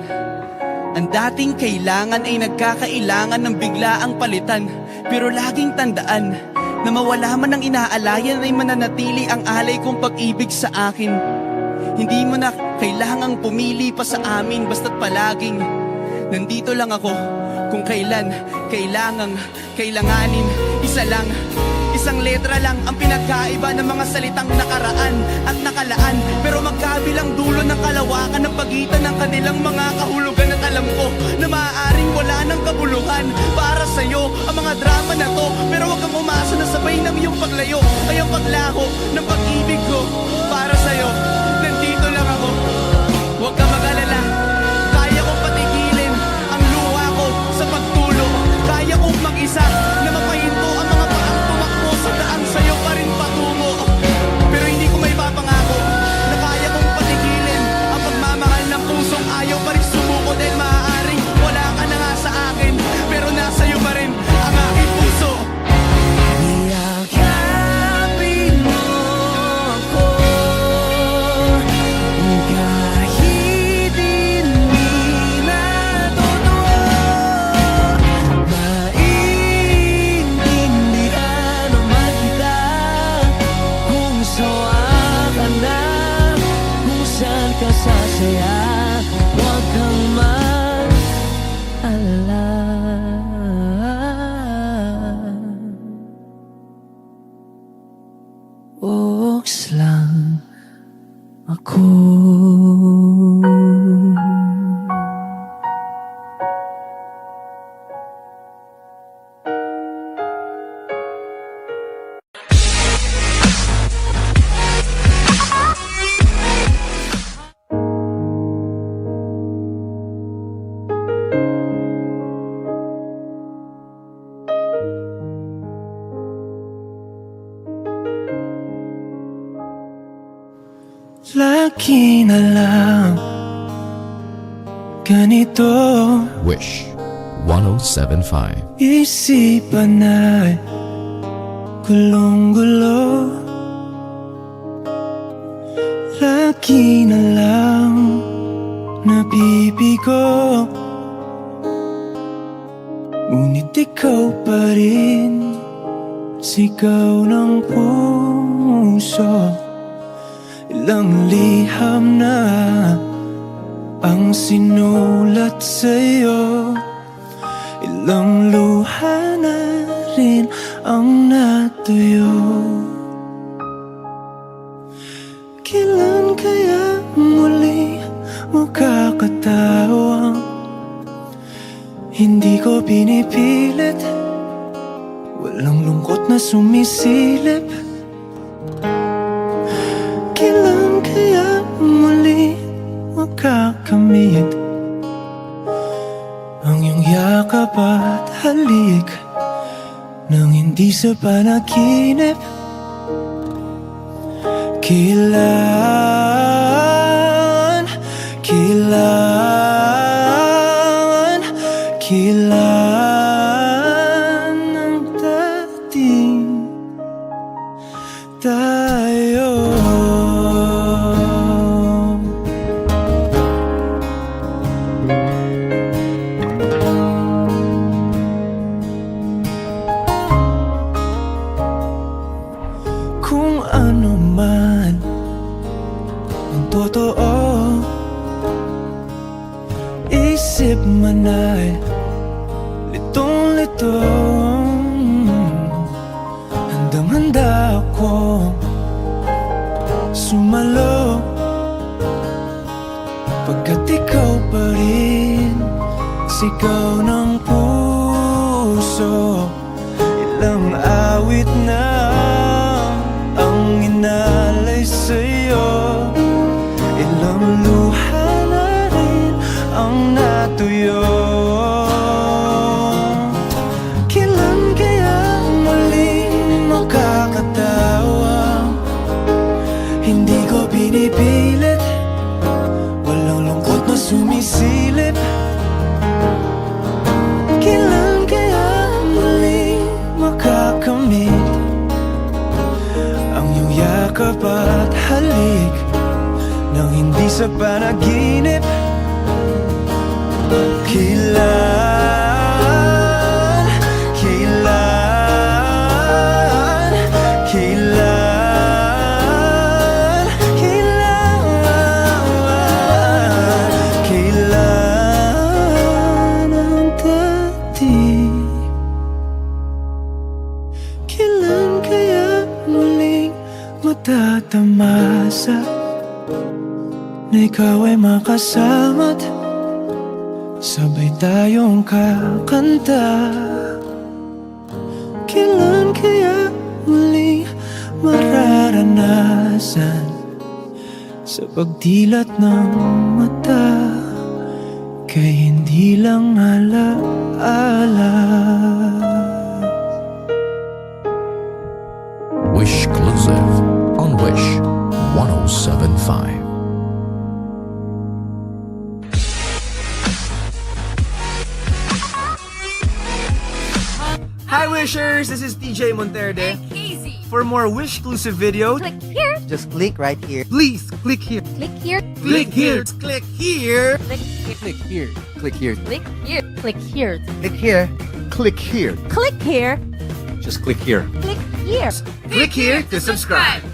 ang dating kailangan ay nagkakailangan ng biglaang palitan. Pero laging tandaan na mawala man ang inaalayan ay mananatili ang alay kong pag-ibig sa akin. Hindi mo na kailangang pumili pa sa amin, basta't palaging nandito lang ako kung kailan kailanganin. Isa Isang letra lang ang pinagkaiba ng mga salitang nakaraan at nakalaan, pero magkabilang dulo ng kalawakan ng pagitan ng kanilang mga kahulugan. At alam ko na maaaring wala ng kabuluhan para sa'yo ang mga drama na to, pero wag kang umasa na sabay ng iyong paglayo ay ang paglaho ng pag-ibig ko para sa'yo. Nandito lang ako, huwag kang mag-alala. Kaya kong patigilin ang luha ko sa pagtulog. Kaya kong mag-isa na mapahinto ang mga paang tumakbo sa daan sa'yo pa rin patungo. Pero hindi ko may papangako na kaya kong patigilin ang pagmamahal ng pusong ayaw pa rin sumuko. Dahil maaaring wala ka na nga sa akin, pero nasa'yo pa rin ang aking puso. Yakapin mo ako kahit hindi na totoo. Maintindihan naman kita kung sawa ka na, kung saan ka sasaya. Huwag kang mag-alala. Oks lang ako. Lagi na lang ganito, Wish 1075. isipan ay gulong-gulo. Lagi na lang nabibigo, ngunit ikaw pa rin sigaw ng puso. Ilang liham na ang sinulat sa'yo, ilang luha na rin ang natuyo. Kailan kaya muli makakatawang hindi ko pinipilit, walang lungkot na sumisilip. Kailan kaya muli makakamit ang iyong yakap at halik nang hindi sa panaginip? Kailan, kailan, kailan ang dating tayo? Kung ano man ang totoo, isip man ay litong-lito. Handang-handa akong sumalo, pagkat ikaw pa rin sigaw ng puso. Ilang awit na ang inalay sa'yo, ilang luha na rin ang natuyo. Kailan kaya muling makakatawa, hindi ko pinipilit, walang lungkot na sumisilip. Kailan kaya muling makakamit ang iyong yakap at halik nang hindi sa panaginip? Kailan, kailan, kailan, kailan, kailan ang dating? Kailan kaya magkakasama't sabay tayong kakanta. Kailan kaya muling mararanasan sa pagdilat ng mata kay hindi lang alaala. Wish Exclusive on Wish 107.5. Hi Wishers, this is TJ Monterde. Easy. For more Wish exclusive videos, Click here. Just click right here. please click here. Click here. Click here. Click here. Click here. Click here. Click here. Click here. Click here. Click here. Click here. Click here. Just click here. Click here. Click here to subscribe.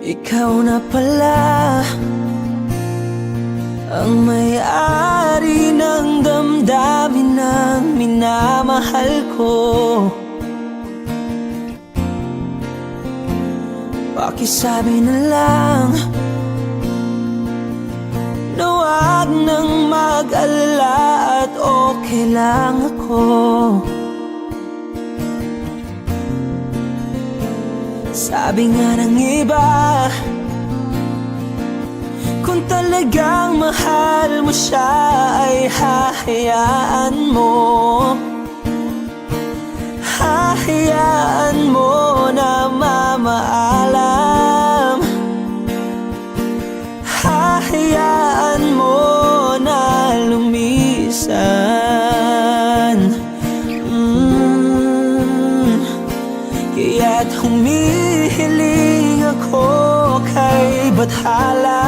Ikaw na pala ang may-ari ng damdamin ng minamahal ko. Pakisabi na lang na wag nang mag-alala at okay lang ako. Sabi nga ng iba, kung talagang mahal mo siya ay hahayaan mo. Hahayaan mo na mamaalam. Hahayaan mo na lumisan. Kaya't humihiling ako kay Bathala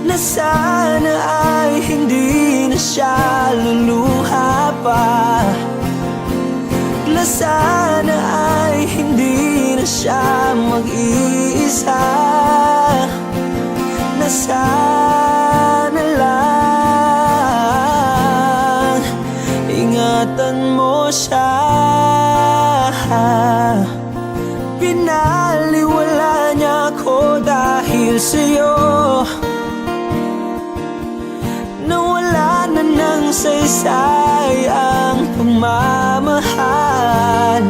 na sana ay hindi na siya luluha pa, na sana ay hindi na siya mag-iisa, na sana lang ingatan mo siya. Pinaliwala niya ako dahil sa'yo, nawala na ng saysay ang pagmamahal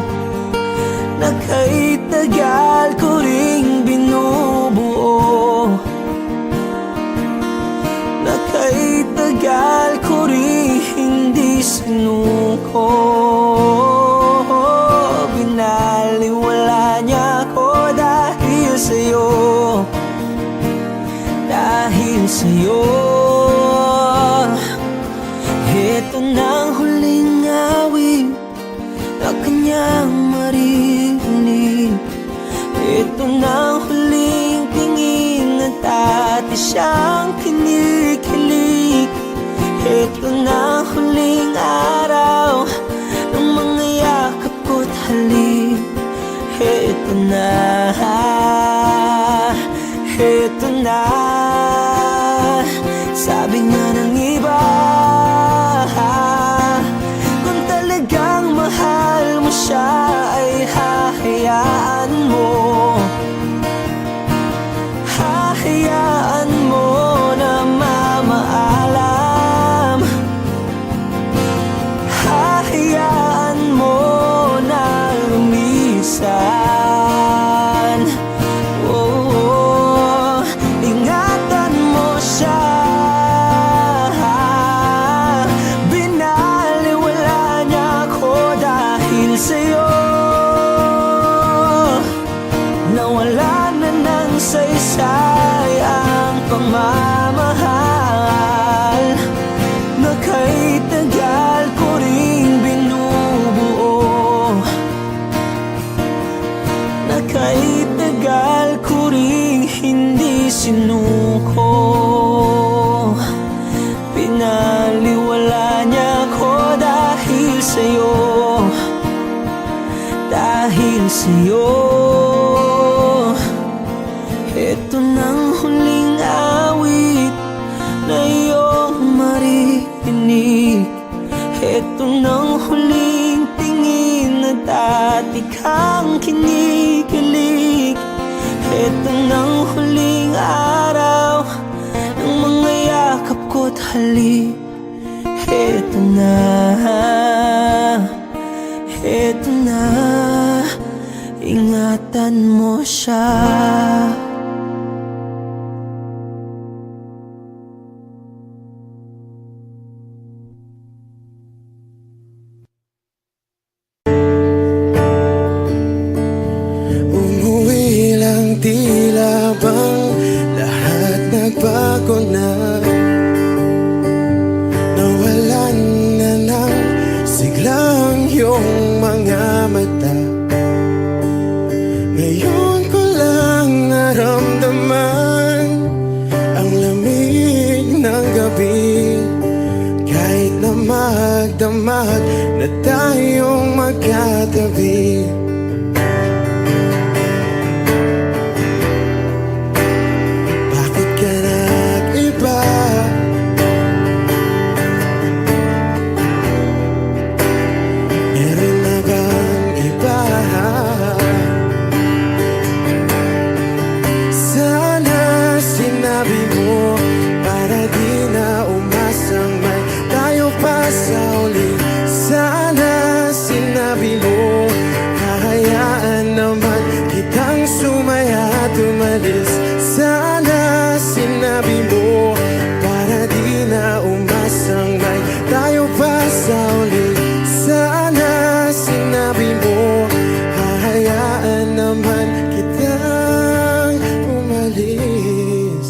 na kay tagal ko ring binubuo, na kay tagal ko ring hindi sinuko. Pinaliwala niya ako dahil sa'yo, dahil sa'yo. Ito na ang huling awit na kanyang marinig. Ito na ang huling tingin at dati siyang kinikilig. Ito na ang huling araw ng mga yakap ko't halik. Ito na, ito na. Sabi nga ng iba, kung talagang mahal mo siya ay hahayaan mo. Hahayaan mo na mamaalam. Hahayaan mo na lumisan. Oh, ingatan mo siya. Binaliwala niya ako dahil sa'yo, nawala na ng saysay ang pagmamahal na kay tagal ko ring binubuo, na kay tagal ko ring hindi sinuko. Pinaliwala niya ako dahil sa'yo, dahil sa'yo. Ito nang huling awit tinik. Ito nang huling tingin na dati kang kinikilig. Ito nang huling araw ng mga yakap ko't halik. Ito na, ingatan mo siya. Umuwi lang, tila bang lahat nagbago na. Nawalan na ng siglang iyong mga mata. Ngayon ko lang naramdaman ang lamig ng gabi. Kahit na magdamag na tayong magkatabi. Bakit ka nag-iba? Meron na bang iba? Sana sinabi mo para di na umasang may tayo pa sa uli. Sana sinabi mo hahayaan naman kitang sumaya at umalis. Sana sinabi mo para di na umasang may tayo pa sa uli. Sana sinabi mo hahayaan naman kitang umalis.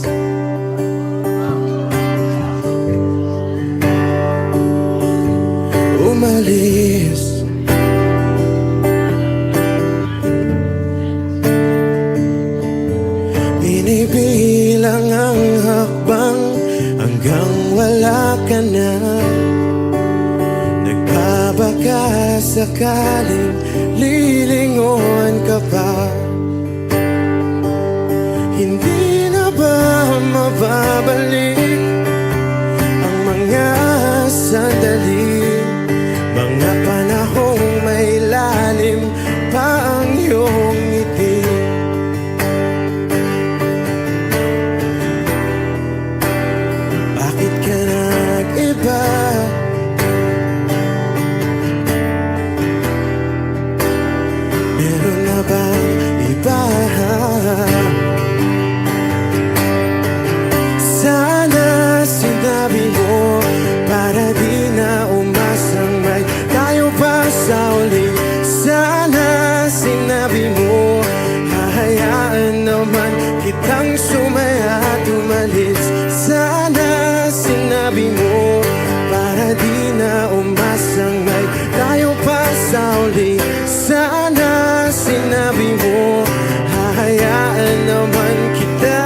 Umalis. Binibilang ang hakbang hanggang wala ka na. Nagbabaka sakaling lilingon ka pa. Hindi na ba mababalik ang mga sandali, mga panahong may lalim pa ang iyong ngiti? Bakit ka nag-iba? Meron na bang iba? Sana sinabi mo para di na umasang may tayo pa sa uli. Sana sinabi mo hahayaan naman kitang sumaya at umalis. Sana sinabi mo para di na umasang may tayo pa sa uli. Sana sinabi mo hahayaan naman kita.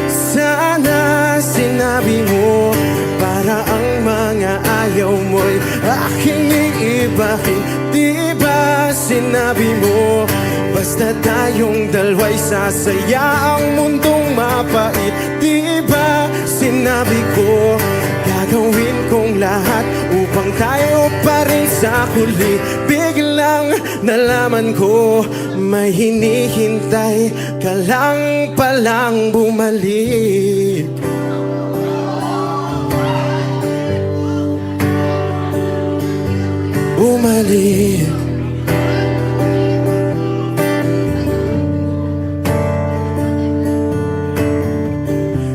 Sana sinabi mo para ang mga ayaw mo'y aking iibahin. Di ba sinabi mo basta tayong dalawa'y sasaya ang mundong mapait? Di ba sinabi ko gagawin kong lahat upang tayo pa rin sa huli? Biglang nalaman ko may hinihintay ka lang palang bumalik. Bumalik.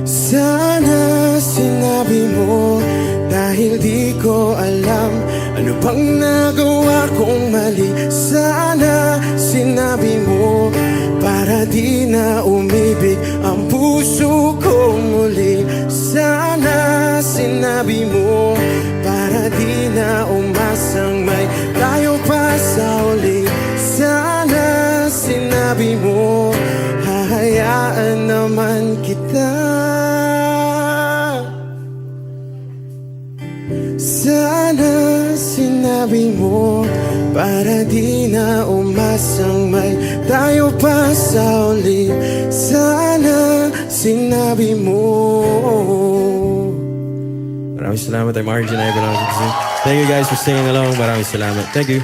Sana sinabi mo dahil di ko alam ano bang nagawa kong mali. Sana sinabi mo para di na umibig ang puso ko muli. Sana sinabi mo para di na umasang may tayo pa sa uli. Sana sinabi mo hahayaan naman kita. Sana sinabi mo para di na umasang may tayo pa sa uli. Sana sinabi mo Maraming salamat. I'm Arjun Ivan. Thank you guys for singing along. Maraming salamat. Thank you.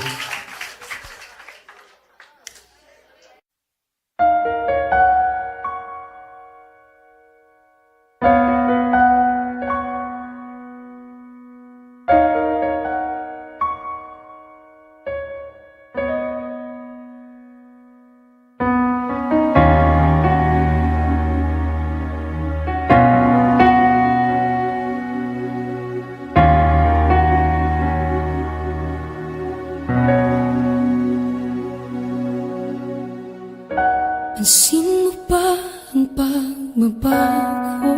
Pansin mo ba ang pagbabago?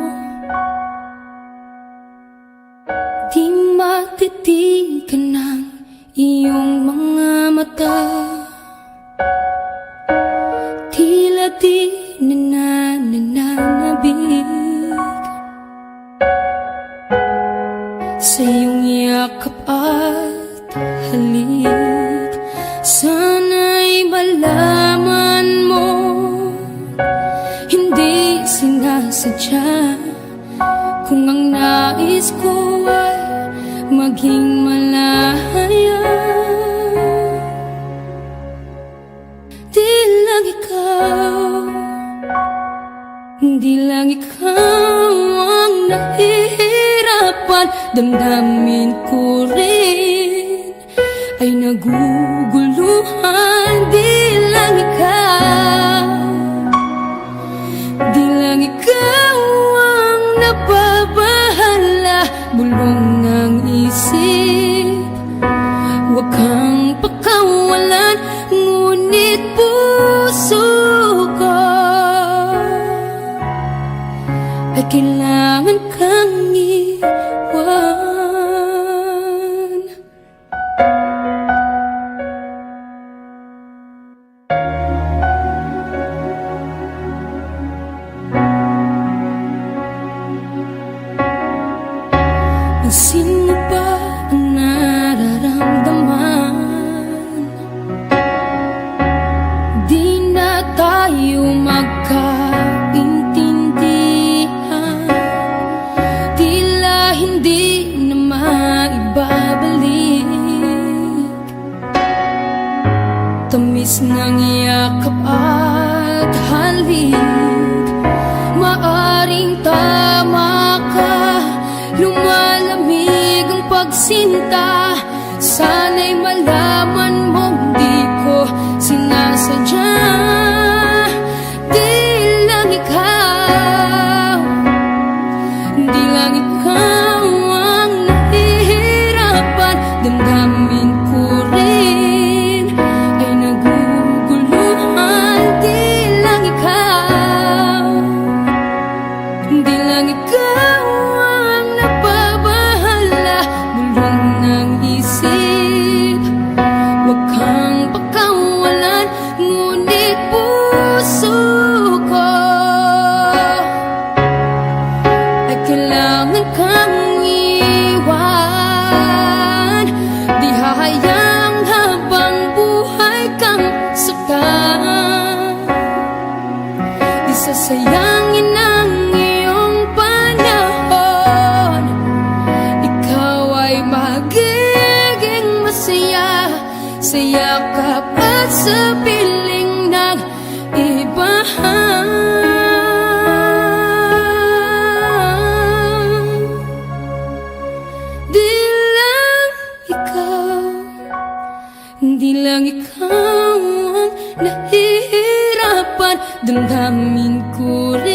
Di matitigan ng iyong mga mata. Tila di nananabig sa iyong yakap at halik. Sana'y malaman mo, hindi sinasadya. Kung ang nais ko ay maging malaya, di lang ikaw, di lang ikaw ang nahihirapan. Damdamin ko rin ay naguguluhan. Di lang ikaw, di lang ikaw ang nababahala. Bulong ng isip, huwag kang pakawalan. Ngunit puso ko ay kailangan kang iwan. Pansin mo ba ang nararamdaman? Di na tayo magkaintindihan. Tila hindi na maibabalik tamis ng yakap at halik. Maaring tama ka, lumalamig ang pagsinta. Sana'y malaman mong di ko sinasadya. Di lang ikaw, di lang ikaw ang nahihirapan. Damdamin ko rin ay naguguluhan. Di lang ikaw, di lang ikaw ang nababahala. Bulong ng isip, huwag kang pakawalan. Ngunit puso ko ay kailangan kang iwan. Di hahayang habang buhay kang saktan. Di sasayangin ang iyong panahon. Ikaw ay magiging masaya sa yakap at sa piling ng iba. Di lang ikaw, di lang ikaw ang nahihirapan. Damdamin ko rin